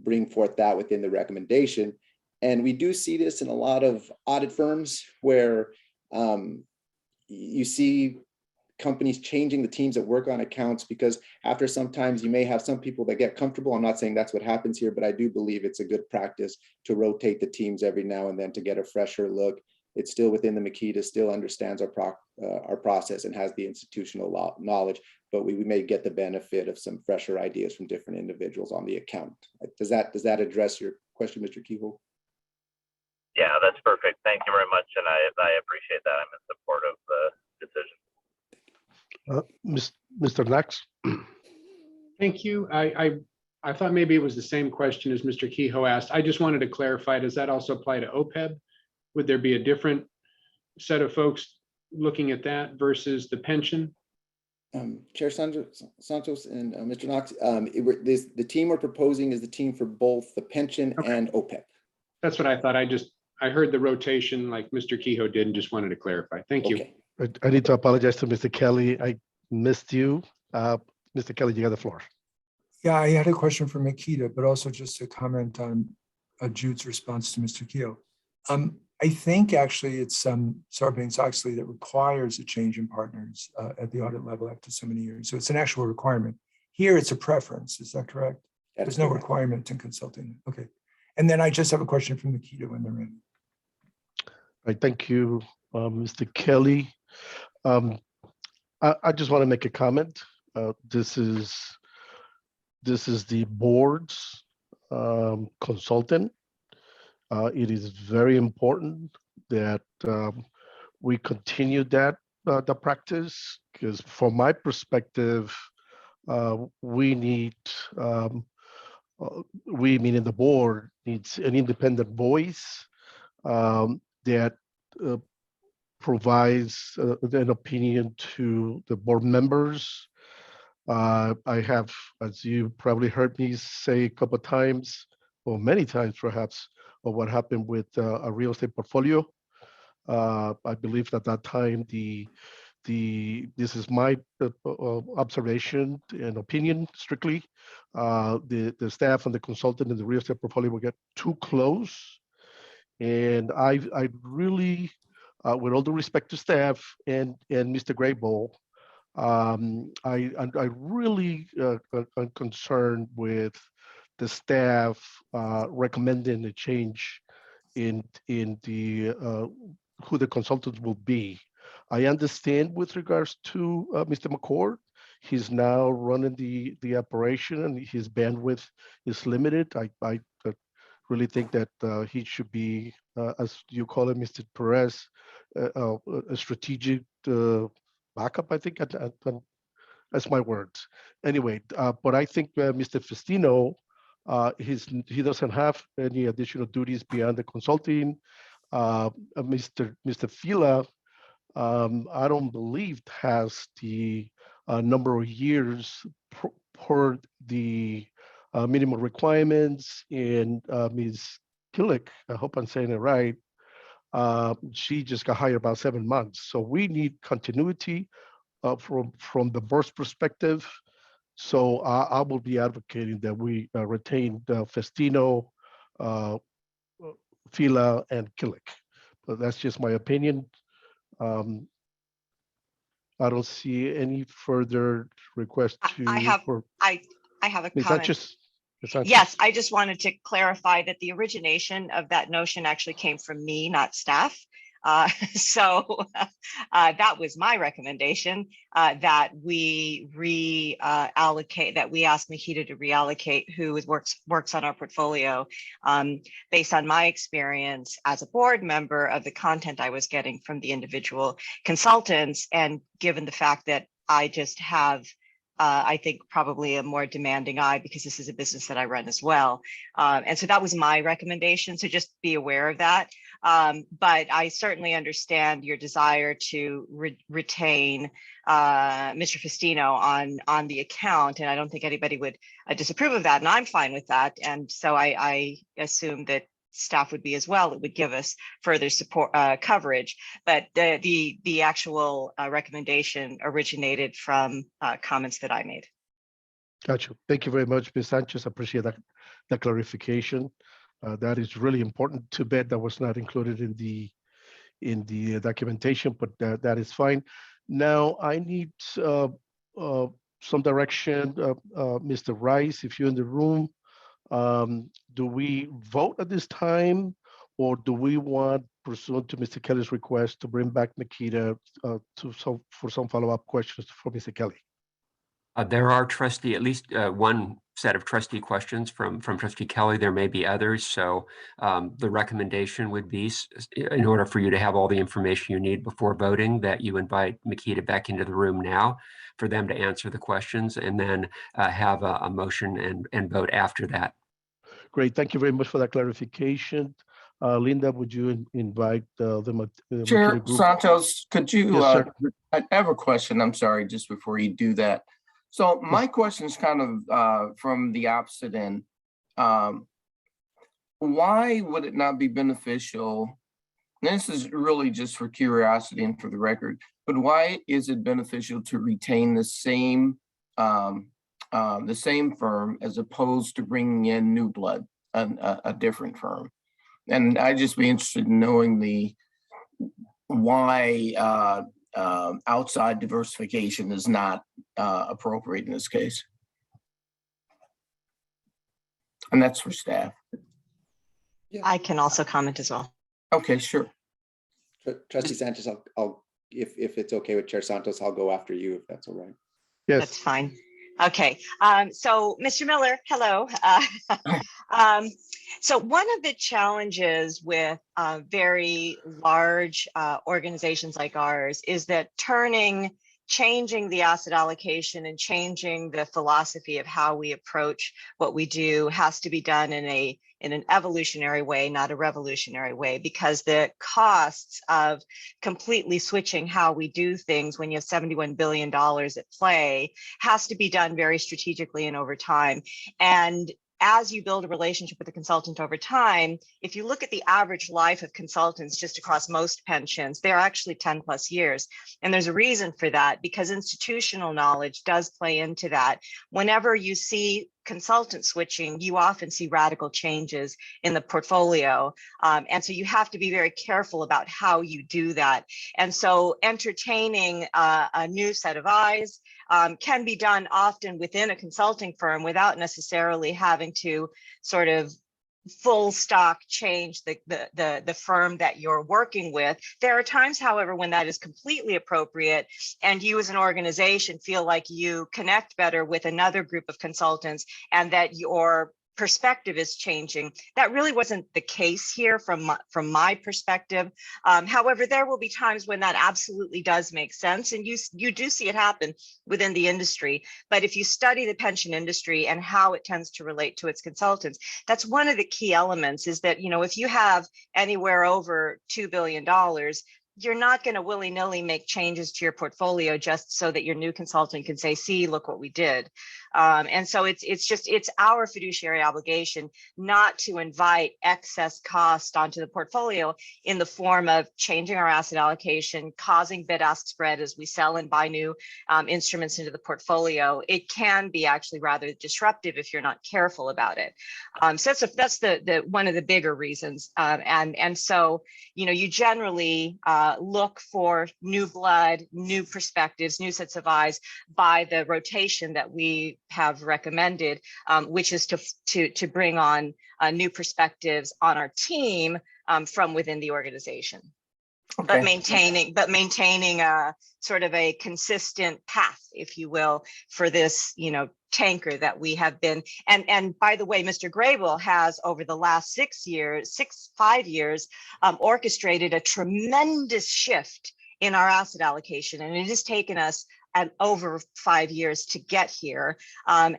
bring forth that within the recommendation. And we do see this in a lot of audit firms where you see companies changing the teams that work on accounts, because after sometimes you may have some people that get comfortable. I'm not saying that's what happens here, but I do believe it's a good practice to rotate the teams every now and then to get a fresher look. It's still within the Makita, still understands our process and has the institutional knowledge, but we may get the benefit of some fresher ideas from different individuals on the account. Does that address your question, Mr. Kehoe? Yeah, that's perfect. Thank you very much, and I appreciate that. I'm in support of the decision. Mr. Knox? Thank you. I thought maybe it was the same question as Mr. Kehoe asked. I just wanted to clarify, does that also apply to OPEB? Would there be a different set of folks looking at that versus the pension? Chair Santos and Mr. Knox, the team we're proposing is the team for both the pension and OPEB. That's what I thought. I heard the rotation like Mr. Kehoe did and just wanted to clarify. Thank you. I need to apologize to Mr. Kelly. I missed you. Mr. Kelly, you got the floor. Yeah, I had a question for Makita, but also just to comment on Jude's response to Mr. Kehoe. I think actually it's Sarbanes-Oxley that requires a change in partners at the audit level after so many years. So it's an actual requirement. Here it's a preference. Is that correct? There's no requirement in consulting. Okay. And then I just have a question from Makita when they're ready. All right, thank you, Mr. Kelly. I just want to make a comment. This is the board's consultant. It is very important that we continue the practice, because from my perspective, we need, we meaning the board needs an independent voice that provides an opinion to the board members. I have, as you probably heard me say a couple of times, or many times perhaps, of what happened with a real estate portfolio. I believe at that time, this is my observation and opinion strictly, the staff and the consultant in the real estate portfolio will get too close. And I really, with all due respect to staff and Mr. Graybull, I really am concerned with the staff recommending a change in the who the consultants will be. I understand with regards to Mr. McCord, he's now running the operation and his bandwidth is limited. I really think that he should be, as you call it, Mr. Perez, a strategic backup, I think. That's my words. Anyway, but I think Mr. Festino He doesn't have any additional duties beyond the consulting. Mr. Fila, I don't believe has the number of years per the minimum requirements. And Ms. Killick, I hope I'm saying it right, she just got hired about 7 months. So we need continuity from the board's perspective. So I will be advocating that we retain Festino, Fila, and Killick. But that's just my opinion. I don't see any further request to. I have a Ms. comment. Sanchez. Ms. Sanchez. Yes, I just wanted to clarify that the origination of that notion actually came from me, not staff. So that was my recommendation, that we reallocate, that we ask Makita to reallocate who works on our portfolio, based on my experience as a board member of the content I was getting from the individual consultants, and given the fact that I just have I think probably a more demanding eye, because this is a business that I run as well. And so that was my recommendation. So just be aware of that. But I certainly understand your desire to retain Mr. Festino on the account. And I don't think anybody would disapprove of that. And I'm fine with that. And so I assume that staff would be as well. It would give us further support coverage, but the actual recommendation originated from comments that I made. Gotcha. Thank you very much, Ms. Sanchez. I appreciate that clarification. That is really important. Too bad that was not included in the documentation, but that is fine. Now I need some direction, Mr. Rice, if you're in the room. Do we vote at this time, or do we want, pursuant to Mr. Kelly's request, to bring back Makita for some follow-up questions for Mr. Kelly? There are at least one set of trustee questions from Trustee Kelly. There may be others. So the recommendation would be, in order for you to have all the information you need before voting, that you invite Makita back into the room now for them to answer the questions, and then have a motion and vote after that. Great. Thank you very much for that clarification. Linda, would you invite the Chair Makita group? Santos, could you, Yes, sir. I have a question, I'm sorry, just before you do that. So my question is kind of from the opposite end. Why would it not be beneficial? And this is really just for curiosity and for the record, but why is it beneficial to retain the same firm as opposed to bringing in new blood, a different firm? And I'd just be interested in knowing why outside diversification is not appropriate in this case. And that's for staff. I can also comment as well. Okay, sure. Trustee Sanchez, I'll if it's okay with Chair Santos, I'll go after you if that's all right. Yes. That's fine. Okay, so Mr. Miller, hello. So one of the challenges with very large organizations like ours is that changing the asset allocation and changing the philosophy of how we approach what we do has to be done in an evolutionary way, not a revolutionary way, because the costs of completely switching how we do things when you have $71 billion at play has to be done very strategically and over time. And as you build a relationship with a consultant over time, if you look at the average life of consultants just across most pensions, they're actually 10 plus years. And there's a reason for that, because institutional knowledge does play into that. Whenever you see consultant switching, you often see radical changes in the portfolio. And so you have to be very careful about how you do that. And so entertaining a new set of eyes can be done often within a consulting firm without necessarily having to sort of full stock change the firm that you're working with. There are times, however, when that is completely appropriate and you as an organization feel like you connect better with another group of consultants and that your perspective is changing. That really wasn't the case here from my perspective. However, there will be times when that absolutely does make sense, and you do see it happen within the industry. But if you study the pension industry and how it tends to relate to its consultants, that's one of the key elements, is that, if you have anywhere over $2 billion, you're not going to willy-nilly make changes to your portfolio just so that your new consultant can say, see, look what we did. And so it's our fiduciary obligation not to invite excess cost onto the portfolio in the form of changing our asset allocation, causing bid-ask spread as we sell and buy new instruments into the portfolio. It can be actually rather disruptive if you're not careful about it. So that's the one of the bigger reasons. And so, you generally look for new blood, new perspectives, new sets of eyes by the rotation that we have recommended, which is to bring on new perspectives on our team from within the organization. Okay. But maintaining a sort of a consistent path, if you will, for this, tanker that we have been. And by the way, Mr. Grable has, over the last 5 years, orchestrated a tremendous shift in our asset allocation. And it has taken us over 5 years to get here,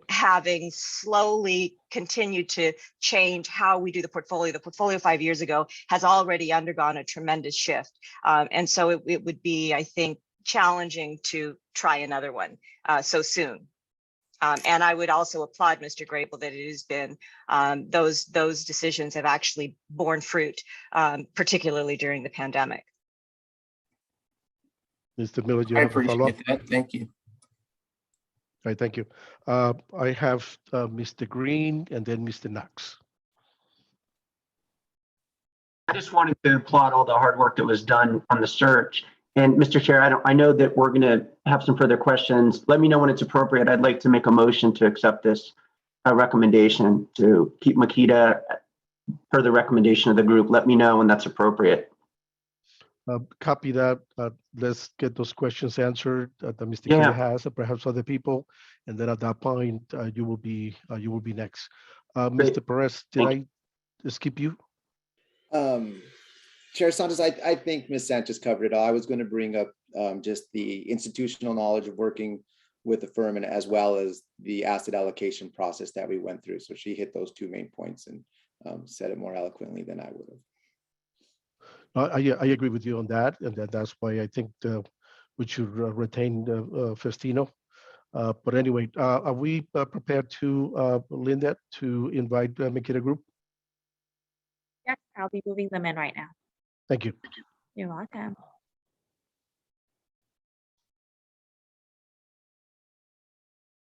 having slowly continued to change how we do the portfolio. The portfolio 5 years ago has already undergone a tremendous shift. And so it would be, I think, challenging to try another one so soon. And I would also applaud Mr. Grable that it has been, those decisions have actually borne fruit, particularly during the pandemic. Mr. Miller, do you I have a follow-up? appreciate that. Thank you. All right, thank you. I have Mr. Green and then Mr. Knox. I just wanted to applaud all the hard work that was done on the search. And Mr. Chair, I know that we're going to have some further questions. Let me know when it's appropriate. I'd like to make a motion to accept this recommendation to keep Makita per the recommendation of the group. Let me know when that's appropriate. Copy that. Let's get those questions answered that Mr. Yeah. Kelly has, and perhaps other people, and then at that point you will be next. Mr. Perez, did I skip you? Chair Santos, I think Ms. Sanchez covered it all. I was going to bring up just the institutional knowledge of working with the firm, and as well as the asset allocation process that we went through. So she hit those two main points and said it more eloquently than I would have. I agree with you on that, and that's why I think we should retain Festino. But anyway, are we prepared to, Linda, to invite Makita Group? Yes, I'll be moving them in right now. Thank you. You're welcome.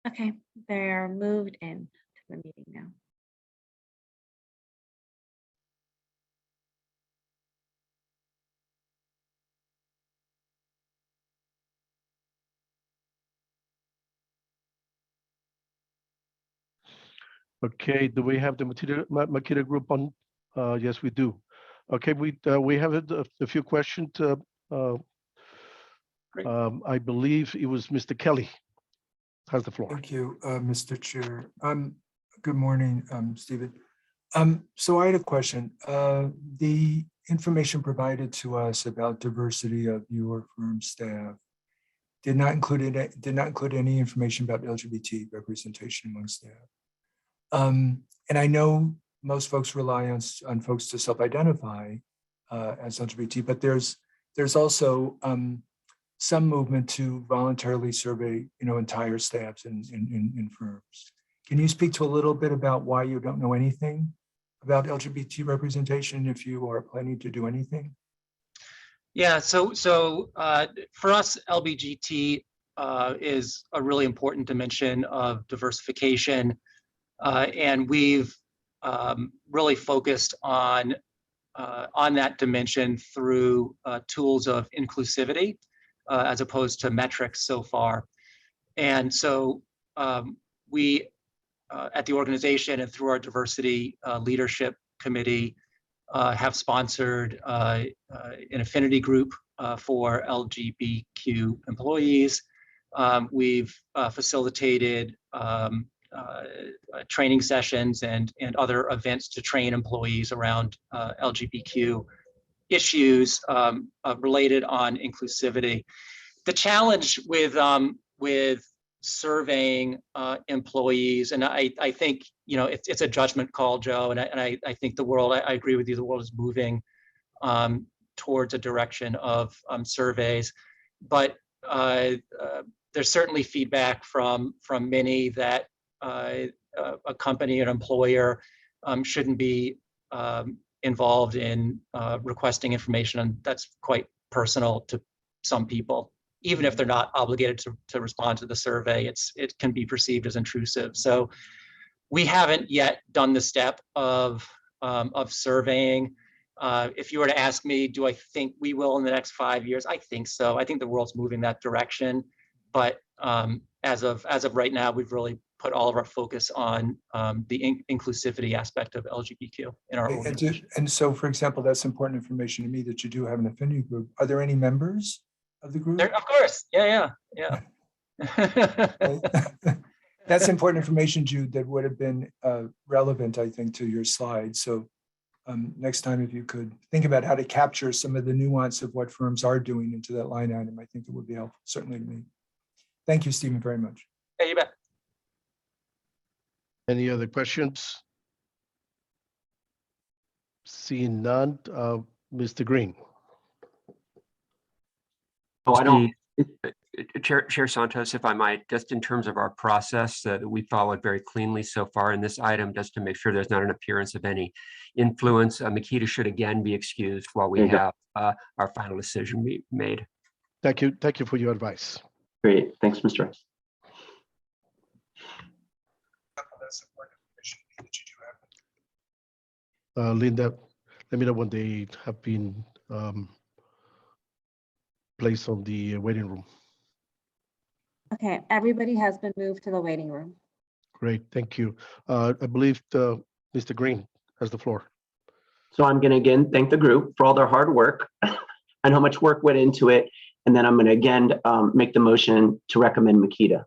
Okay, they're moved in to the meeting now. Okay, do we have the Makita Group on? Yes, we do. Okay, we have a few questions. I believe it was Mr. Kelly has the floor. Thank you, Mr. Chair. Good morning, Stephen. So I had a question. The information provided to us about diversity of your firm staff did not include any information about LGBT representation among staff. And I know most folks rely on folks to self-identify as LGBT, but there's also some movement to voluntarily survey, entire staffs in firms. Can you speak to a little bit about why you don't know anything about LGBT representation, if you are planning to do anything? Yeah, so for us, LBGT is a really important dimension of diversification, and we've really focused on that dimension through tools of inclusivity as opposed to metrics so far. And so we at the organization and through our diversity leadership committee have sponsored an affinity group for LGBTQ employees. We've facilitated training sessions and other events to train employees around LGBTQ issues related on inclusivity. The challenge with surveying employees, and I think it's a judgment call, Joe, and I think the world, I agree with you, the world is moving towards a direction of surveys, but there's certainly feedback from many that a company, an employer shouldn't be involved in requesting information, and that's quite personal to some people. Even if they're not obligated to respond to the survey, it can be perceived as intrusive. So we haven't yet done the step of surveying. If you were to ask me, do I think we will in the next 5 years? I think so. I think the world's moving that direction. But as of right now, we've really put all of our focus on the inclusivity aspect of LGBTQ in our organization. And so, for example, that's important information to me that you do have an affinity group. Are there any members of the group? Of course. Yeah. That's important information, Jude, that would have been relevant, I think, to your slide. So next time, if you could think about how to capture some of the nuance of what firms are doing into that line item, I think it would be helpful, certainly to me. Thank you, Stephen, very much. Yeah, you bet. Any other questions? Seeing none, Mr. Green. Oh, I don't. Chair Santos, if I might, just in terms of our process that we followed very cleanly so far in this item, just to make sure there's not an appearance of any influence, Makita should again be excused while we have our final decision made. Thank you. Thank you for your advice. Great. Thanks, Mr. Rice. Linda, let me know when they have been placed on the waiting room. Okay, everybody has been moved to the waiting room. Great, thank you. I believe Mr. Green has the floor. So I'm going to again thank the group for all their hard work and how much work went into it. And then I'm going to again make the motion to recommend Makita.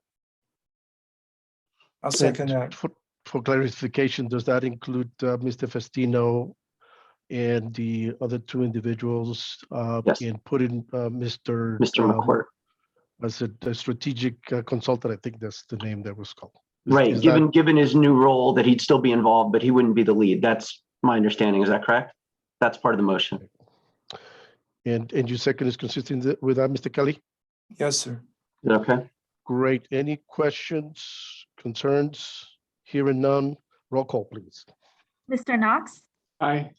I'll second that. For clarification, does that include Mr. Festino and the other two individuals Yes. in putting Mr. McCourt as a strategic consultant? I think that's the name that was called. Right. Given his new role, that he'd still be involved, but he wouldn't be the lead. That's my understanding. Is that correct? That's part of the motion. And your second is consistent with that, Mr. Kelly? Yes, sir. Okay. Great. Any questions, concerns? Hearing none. Roll call, please. Mr. Knox? Aye.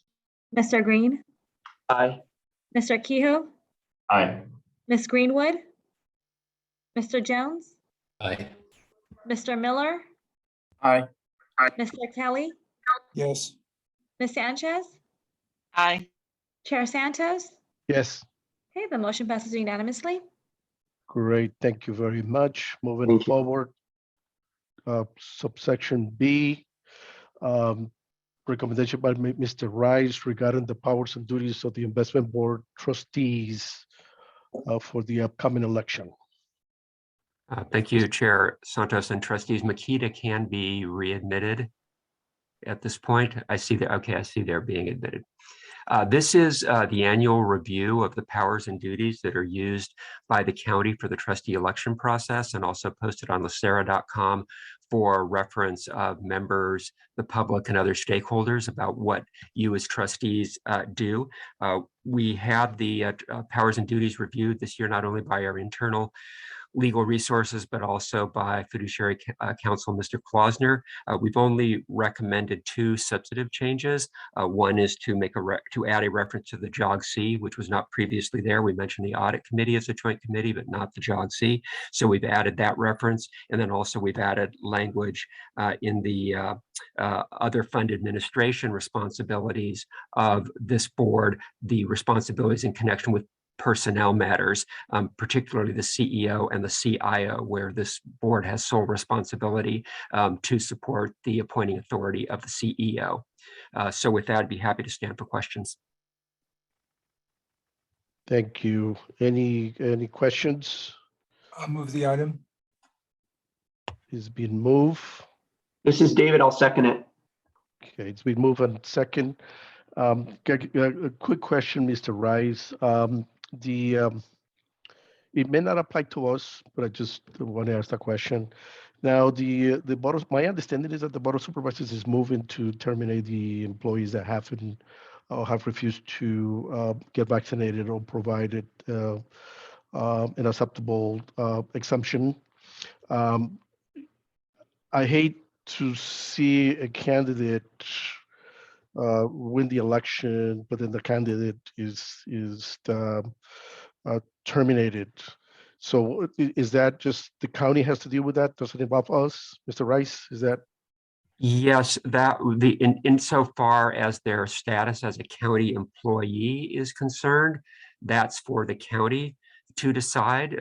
Mr. Green? Aye. Mr. Kehoe? Aye. Ms. Greenwood? Mr. Jones? Aye. Mr. Miller? Aye. Mr. Kelly? Yes. Ms. Sanchez? Aye. Chair Santos? Yes. Okay, the motion passes unanimously. Great. Thank you very much. Moving Thank you. forward. Subsection B, recommendation by Mr. Rice regarding the powers and duties of the investment board trustees for the upcoming election. Thank you, Chair Santos and trustees. Makita can be readmitted at this point. I see that. Okay, I see they're being admitted. This is the annual review of the powers and duties that are used by the county for the trustee election process, and also posted on LACERA.com for reference of members, the public, and other stakeholders about what you as trustees do. We have the powers and duties reviewed this year, not only by our internal legal resources, but also by fiduciary counsel, Mr. Klausner. We've only recommended two substantive changes. One is to add a reference to the JOG-C, which was not previously there. We mentioned the audit committee as a joint committee, but not the JOG-C. So we've added that reference. And then also we've added language in the other fund administration responsibilities of this board, the responsibilities in connection with personnel matters, particularly the CEO and the CIO, where this board has sole responsibility to support the appointing authority of the CEO. So with that, I'd be happy to stand for questions. Thank you. Any questions? I'll move the item. It's been moved. This is David. I'll second it. Okay, it's been moved on second. A quick question, Mr. Rice. It may not apply to us, but I just want to ask the question. Now, the board of, my understanding is that the board of supervisors is moving to terminate the employees that haven't or have refused to get vaccinated or provided an acceptable exemption. I hate to see a candidate win the election, but then the candidate is terminated. So is that just the county has to deal with that? Does it involve us, Mr. Rice? Is that? Yes, that insofar as their status as a county employee is concerned, that's for the county to decide.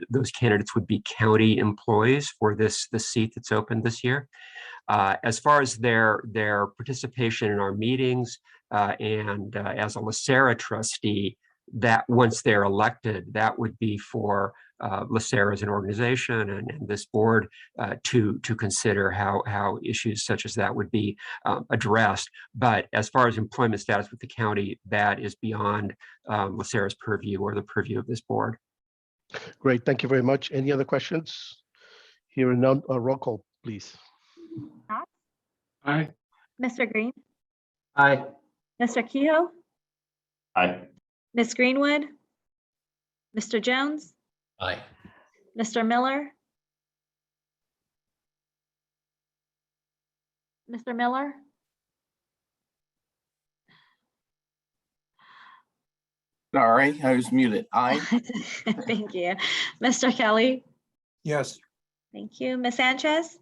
Those candidates would be county employees for the seat that's open this year. As far as their participation in our meetings and as a LACERA trustee, that once they're elected, that would be for LACERA as an organization and this board to consider how issues such as that would be addressed. But as far as employment status with the county, that is beyond LACERA's purview or the purview of this board. Great, thank you very much. Any other questions? Hearing none, roll call, please. Aye. Mr. Green, Aye. Mr. Kehoe, Aye. Ms. Greenwood, Mr. Jones, Aye. Mr. Miller, Mr. Miller, Sorry, I was muted. Aye. thank you. Mr. Kelly, Yes. thank you. Ms. Sanchez,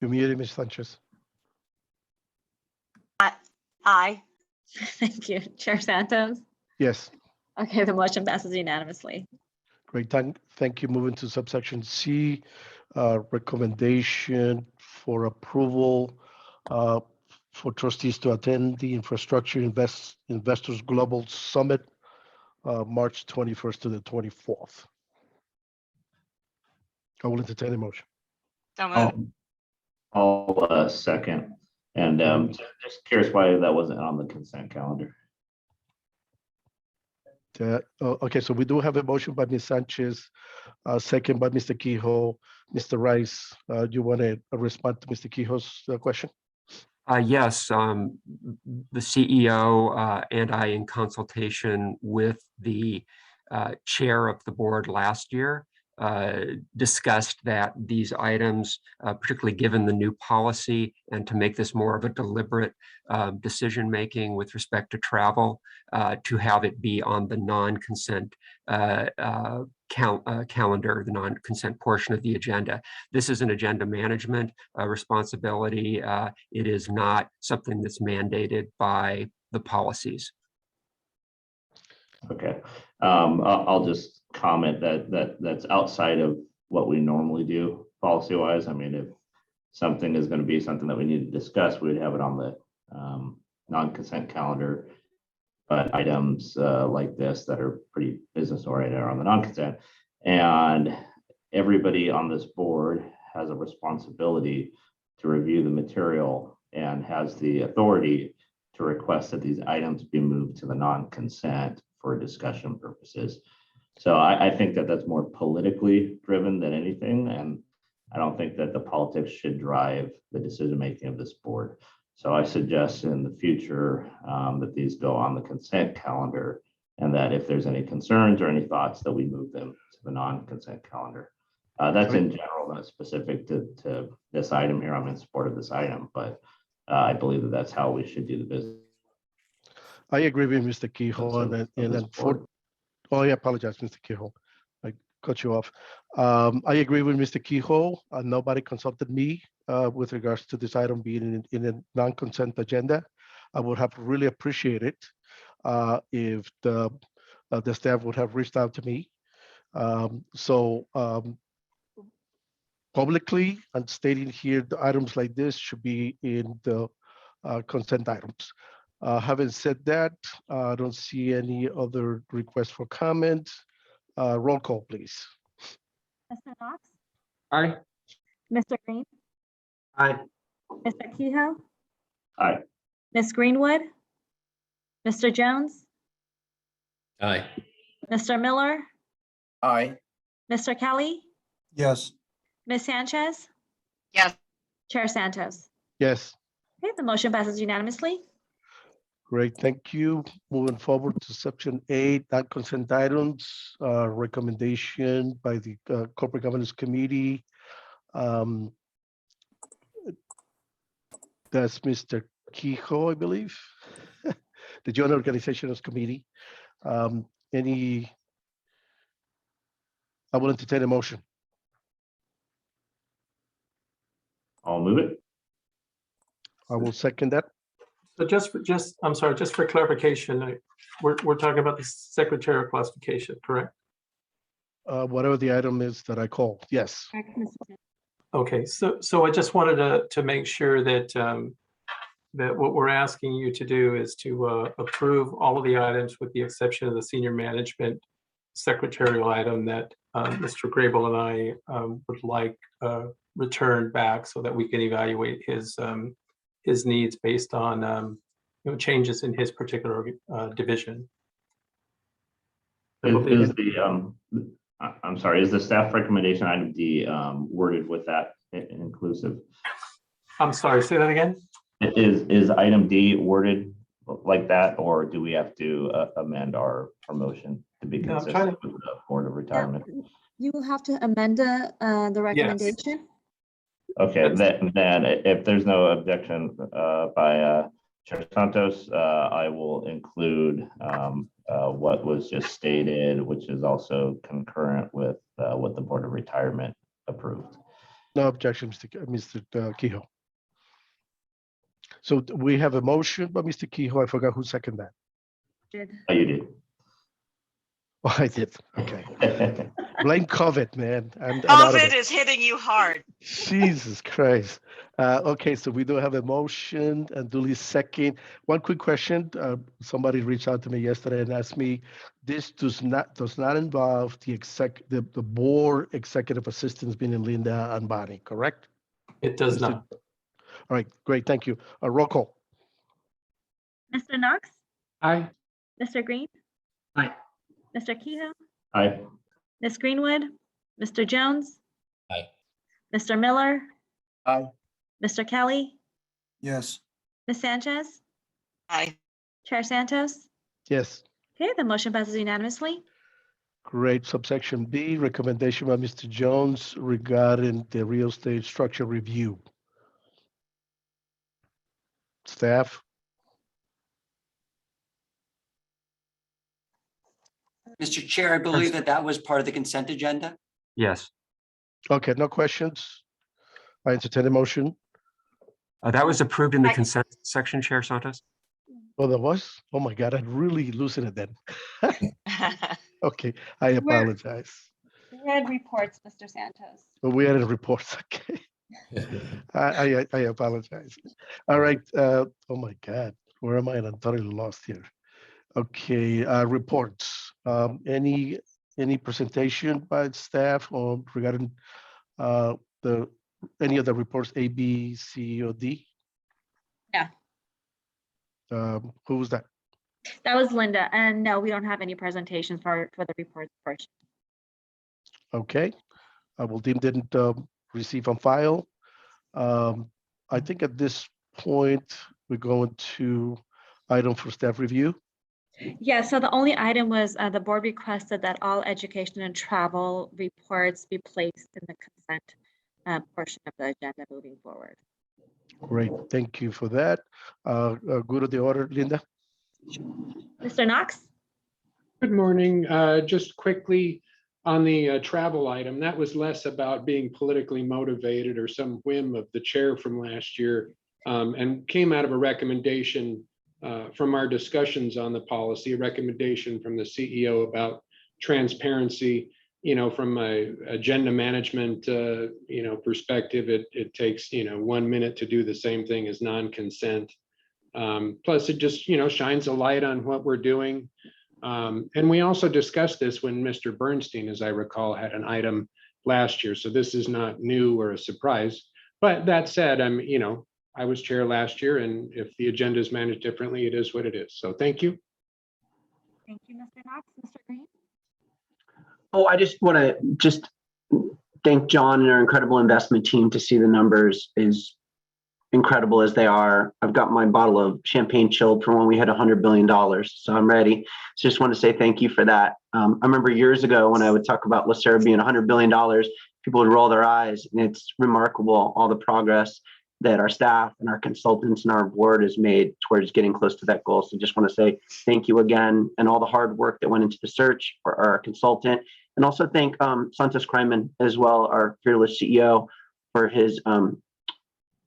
You're muted, Ms. Sanchez. Aye. thank you. Chair Santos. Yes, Okay, the motion passes unanimously. great, thank you. Moving to subsection C, recommendation for approval for trustees to attend the Infrastructure Investors Global Summit, March 21st to the 24th. I will entertain a motion. So moved. I'll second. And just curious why that wasn't on the consent calendar. Okay, so we do have a motion by Ms. Sanchez, second by Mr. Kehoe. Mr. Rice, you want to respond to Mr. Kehoe's question? Yes, the CEO and I, in consultation with the chair of the board last year, discussed that these items, particularly given the new policy and to make this more of a deliberate decision-making with respect to travel, to have it be on the non-consent calendar, the non-consent portion of the agenda. This is an agenda management responsibility. It is not something that's mandated by the policies. Okay, I'll just comment that's outside of what we normally do policy wise. I mean, if something is going to be something that we need to discuss, we would have it on the non-consent calendar. But items like this that are pretty business oriented are on the non-consent, and everybody on this board has a responsibility to review the material and has the authority to request that these items be moved to the non-consent for discussion purposes. So I think that that's more politically driven than anything. And I don't think that the politics should drive the decision-making of this board. So I suggest in the future that these go on the consent calendar, and that if there's any concerns or any thoughts, that we move them to the non-consent calendar. That's in general, not specific to this item here. I'm in support of this item, but I believe that that's how we should do the business. I agree with Mr. Kehoe, and then I apologize, Mr. Kehoe. I cut you off. I agree with Mr. Kehoe. Nobody consulted me with regards to this item being in a non-consent agenda. I would have really appreciated if the staff would have reached out to me. Publicly and stating here, the items like this should be in the consent items. Having said that, I don't see any other requests for comment. Roll call, please. Mr. Knox, Aye. Mr. Green, Aye. Mr. Kehoe, Aye. Ms. Greenwood, Mr. Jones, Aye. Mr. Miller, Aye. Mr. Kelly, Yes. Ms. Sanchez, Yes. Chair Santos. Yes, Okay, the motion passes unanimously. great, thank you. Moving forward to section 8, non-consent items, recommendation by the Corporate Governance Committee. That's Mr. Kehoe, I believe, the Joint Organizations Committee. Any, I will entertain a motion. I'll move it. I will second that. So I'm sorry, just for clarification, we're talking about the secretarial classification, correct? Whatever the item is that I call, yes. Okay, so I just wanted to make sure that that what we're asking you to do is to approve all of the items with the exception of the senior management secretarial item that Mr. Grable and I would like returned back so that we can evaluate his needs based on changes in his particular division. Is the I'm sorry, is the staff recommendation item D worded with that inclusive? I'm sorry, say that again? Is item D worded like that, or do we have to amend our motion to be No, I'm consistent trying to- with the Board of Retirement? You will have to amend the recommendation. Okay, then if there's no objection by Chair Santos, I will include what was just stated, which is also concurrent with what the Board of Retirement approved. No objection, Mr. Kehoe. So we have a motion by Mr. Kehoe. I forgot who seconded that. Oh, you did. Oh, I did. Okay. Blame COVID, man. I'm out of COVID it. is hitting you hard. Jesus Christ. Okay, so we do have a motion and duly second. One quick question. Somebody reached out to me yesterday and asked me, this does not involve the board executive assistants being in Linda and Bonnie, correct? It does not. All right, great, thank you. Roll call. Mr. Knox, Aye. Mr. Green, Aye. Mr. Kehoe, Aye. Ms. Greenwood, Mr. Jones, Aye. Mr. Miller, Aye. Mr. Kelly, Yes. Ms. Sanchez, Aye. Chair Santos. Yes. Okay, the motion passes unanimously. Great. Subsection B, recommendation by Mr. Jones regarding the real estate structure review. Staff? Mr. Chair, I believe that was part of the consent agenda. Yes, Okay, no questions? I entertain a motion. that was approved in the consent section, Chair Santos. Oh, there was? Oh my God, I'm really losing it then. Okay, I apologize. Red reports, Mr. Santos. But we had a report, okay. I apologize. All right, oh my God, where am I? I'm totally lost here. Okay, reports. Any presentation by staff or regarding any of the reports A, B, C, or D? No. Who was that? That was Linda. And no, we don't have any presentations for the reports portion. Okay, I will deem didn't receive on file. I think at this point, we're going to item for staff review. Yeah, so the only item was the board requested that all education and travel reports be placed in the consent portion of the agenda moving forward. Great, thank you for that. Go to the order, Linda. Mr. Knox? Good morning. Just quickly on the travel item, that was less about being politically motivated or some whim of the chair from last year, and came out of a recommendation from our discussions on the policy, a recommendation from the CEO about transparency. From a agenda management, perspective, it takes, 1 minute to do the same thing as non-consent. Plus it just, shines a light on what we're doing. And we also discussed this when Mr. Bernstein, as I recall, had an item last year. So this is not new or a surprise. But that said, I was chair last year, and if the agenda is managed differently, it is what it is. So thank you. Thank you, Mr. Knox. Mr. Green? Oh, I just want to thank John and our incredible investment team. To see the numbers is incredible as they are. I've got my bottle of champagne chilled from when we had $100 billion. So I'm ready. So just want to say thank you for that. I remember years ago when I would talk about LACERA being $100 billion, people would roll their eyes, and it's remarkable all the progress that our staff and our consultants and our board has made towards getting close to that goal. So just want to say thank you again, and all the hard work that went into the search for our consultant, and also thank Santos Kreiman as well, our fearless CEO, for his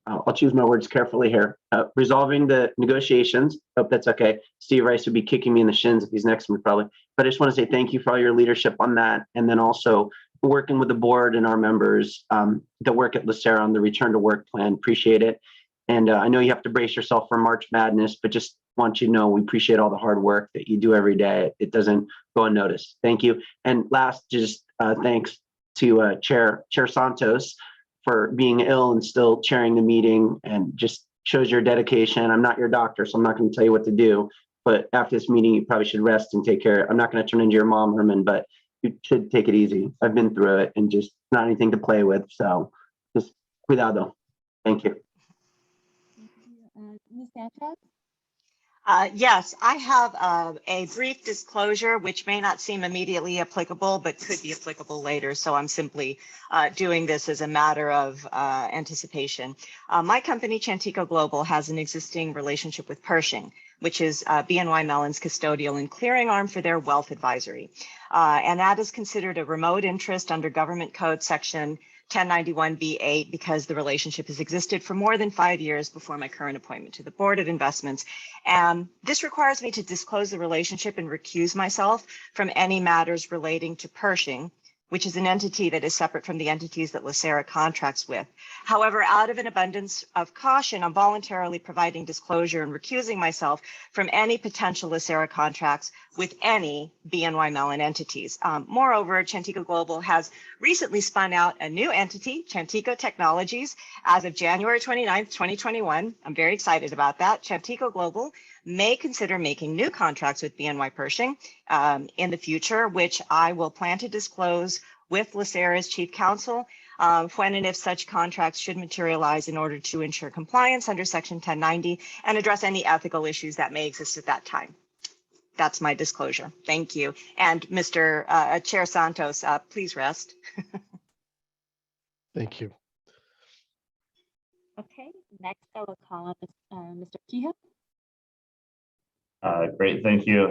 I'll choose my words carefully here. Resolving the negotiations. Hope that's okay. Steve Rice would be kicking me in the shins if he's next to me probably. But I just want to say thank you for all your leadership on that. And then also working with the board and our members that work at LACERA on the return to work plan. Appreciate it. And I know you have to brace yourself for March Madness, but just want you to know we appreciate all the hard work that you do every day. It doesn't go unnoticed. Thank you. And last, just thanks to Chair Santos for being ill and still chairing the meeting, and just shows your dedication. I'm not your doctor, so I'm not going to tell you what to do, but after this meeting, you probably should rest and take care. I'm not going to turn into your mom, Herman, but you should take it easy. I've been through it, and just not anything to play with. So just cuidado. Thank you. Ms. Sanchez? Yes, I have a brief disclosure, which may not seem immediately applicable, but could be applicable later. So I'm simply doing this as a matter of anticipation. My company, Chantico Global, has an existing relationship with Pershing, which is BNY Mellon's custodial and clearing arm for their wealth advisory. And that is considered a remote interest under Government Code Section 1091B8 because the relationship has existed for more than 5 years before my current appointment to the Board of Investments. And this requires me to disclose the relationship and recuse myself from any matters relating to Pershing, which is an entity that is separate from the entities that LACERA contracts with. However, out of an abundance of caution, I'm voluntarily providing disclosure and recusing myself from any potential LACERA contracts with any BNY Mellon entities. Moreover, Chantico Global has recently spun out a new entity, Chantico Technologies, as of January 29th, 2021. I'm very excited about that. Chantico Global may consider making new contracts with BNY Pershing in the future, which I will plan to disclose with LACERA's chief counsel when and if such contracts should materialize in order to ensure compliance under Section 1090 and address any ethical issues that may exist at that time. That's my disclosure. Thank you. And Mr. Chair Santos, please rest. Thank you. Okay, next I will call on Mr. Kehoe. Great, thank you.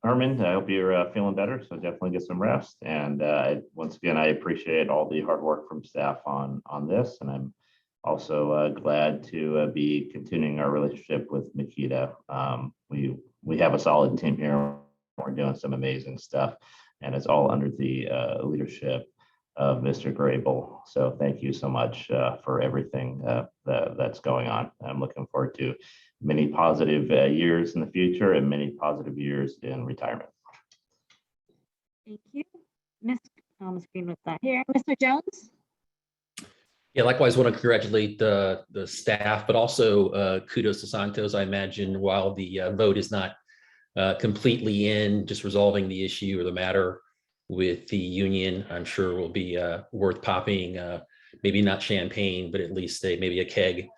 Herman, I hope you're feeling better, so definitely get some rest. And once again, I appreciate all the hard work from staff on this, and I'm also glad to be continuing our relationship with Makita. We have a solid team here. We're doing some amazing stuff, and it's all under the leadership of Mr. Grable. So thank you so much for everything that's going on. I'm looking forward to many positive years in the future and many positive years in retirement. Thank you. Ms. Green was not here. Mr. Jones? Yeah, likewise, want to congratulate the staff, but also kudos to Santos. I imagine while the vote is not completely in, just resolving the issue or the matter with the union, I'm sure will be worth popping, maybe not champagne, but at least maybe a keg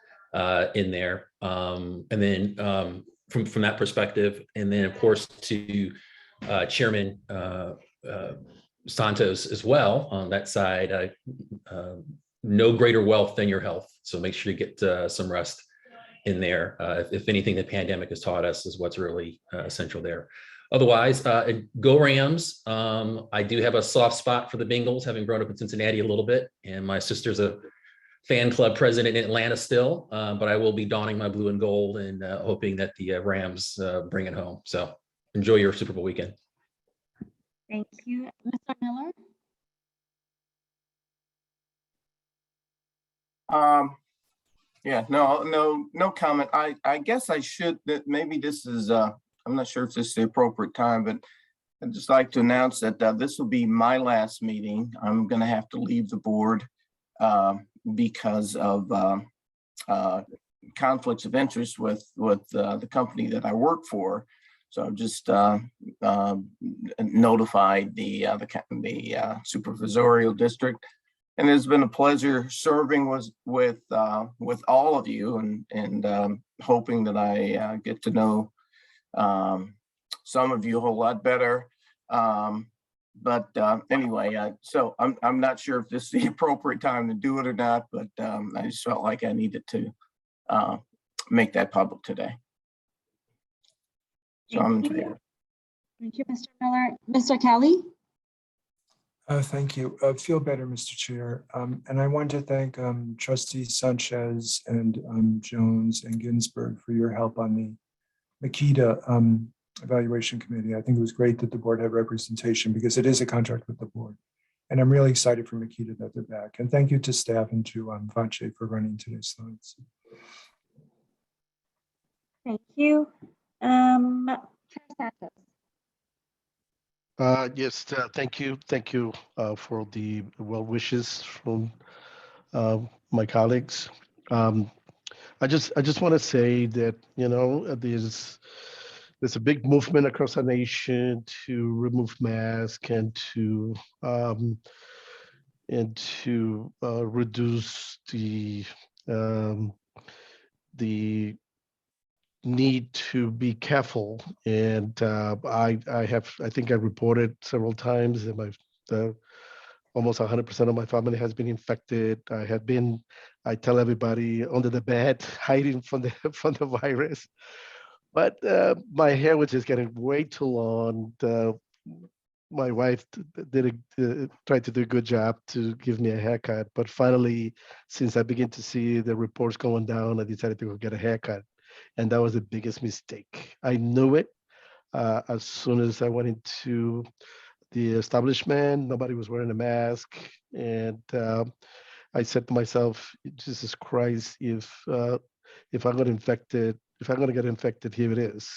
in there. And then from that perspective, and then of course to Chairman Santos as well on that side, no greater wealth than your health. So make sure you get some rest in there. If anything, the pandemic has taught us is what's really essential there. Otherwise, go Rams. I do have a soft spot for the Bengals, having grown up in Cincinnati a little bit, and my sister's a fan club president in Atlanta still, but I will be donning my blue and gold and hoping that the Rams bring it home. So enjoy your Super Bowl weekend. Thank you. Mr. Miller? Yeah, no comment. I guess I should, that maybe this is, I'm not sure if this is the appropriate time, but I'd just like to announce that this will be my last meeting. I'm going to have to leave the board because of conflicts of interest with the company that I work for. So I've just notified the supervisorial district, and it's been a pleasure serving with all of you, and hoping that I get to know some of you a whole lot better. But anyway, so I'm not sure if this is the appropriate time to do it or not, but I just felt like I needed to make that public today. So I'm in favor. Thank you, Mr. Miller. Mr. Kelly? Thank you. Feel better, Mr. Chair. And I want to thank Trustees Sanchez and Jones and Ginsburg for your help on the Makita Evaluation Committee. I think it was great that the board had representation because it is a contract with the board. And I'm really excited for Makita that they're back. And thank you to staff and to Vache for running today's slides. Thank you. Chair Santos. Yes, thank you. Thank you for the well wishes from my colleagues. I just want to say that, you know, there's a big movement across the nation to remove masks and to reduce the need to be careful. And I think I reported several times that almost 100% of my family has been infected. I tell everybody under the bed, hiding from the virus. But my hair was just getting way too long. My wife tried to do a good job to give me a haircut. But finally, since I began to see the reports going down, I decided to go get a haircut. And that was the biggest mistake. I knew it as soon as I went into the establishment. Nobody was wearing a mask. And I said to myself, Jesus Christ, if I got infected, if I'm going to get infected, here it is.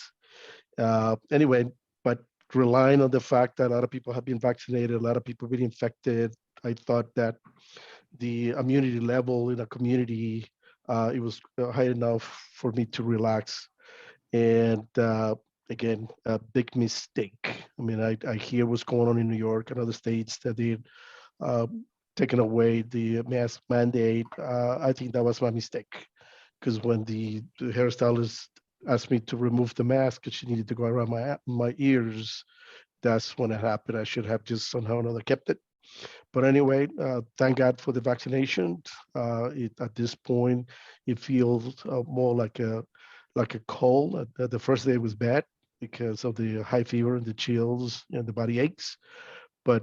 Anyway, but relying on the fact that a lot of people have been vaccinated, a lot of people been infected, I thought that the immunity level in a community, it was high enough for me to relax. And again, a big mistake. I mean, I hear what's going on in New York and other states that they're taking away the mask mandate. I think that was my mistake, because when the hairstylist asked me to remove the mask because she needed to go around my ears, that's when it happened. I should have just somehow or another kept it. But anyway, thank God for the vaccination. At this point, it feels more like a cold. The first day was bad because of the high fever and the chills and the body aches.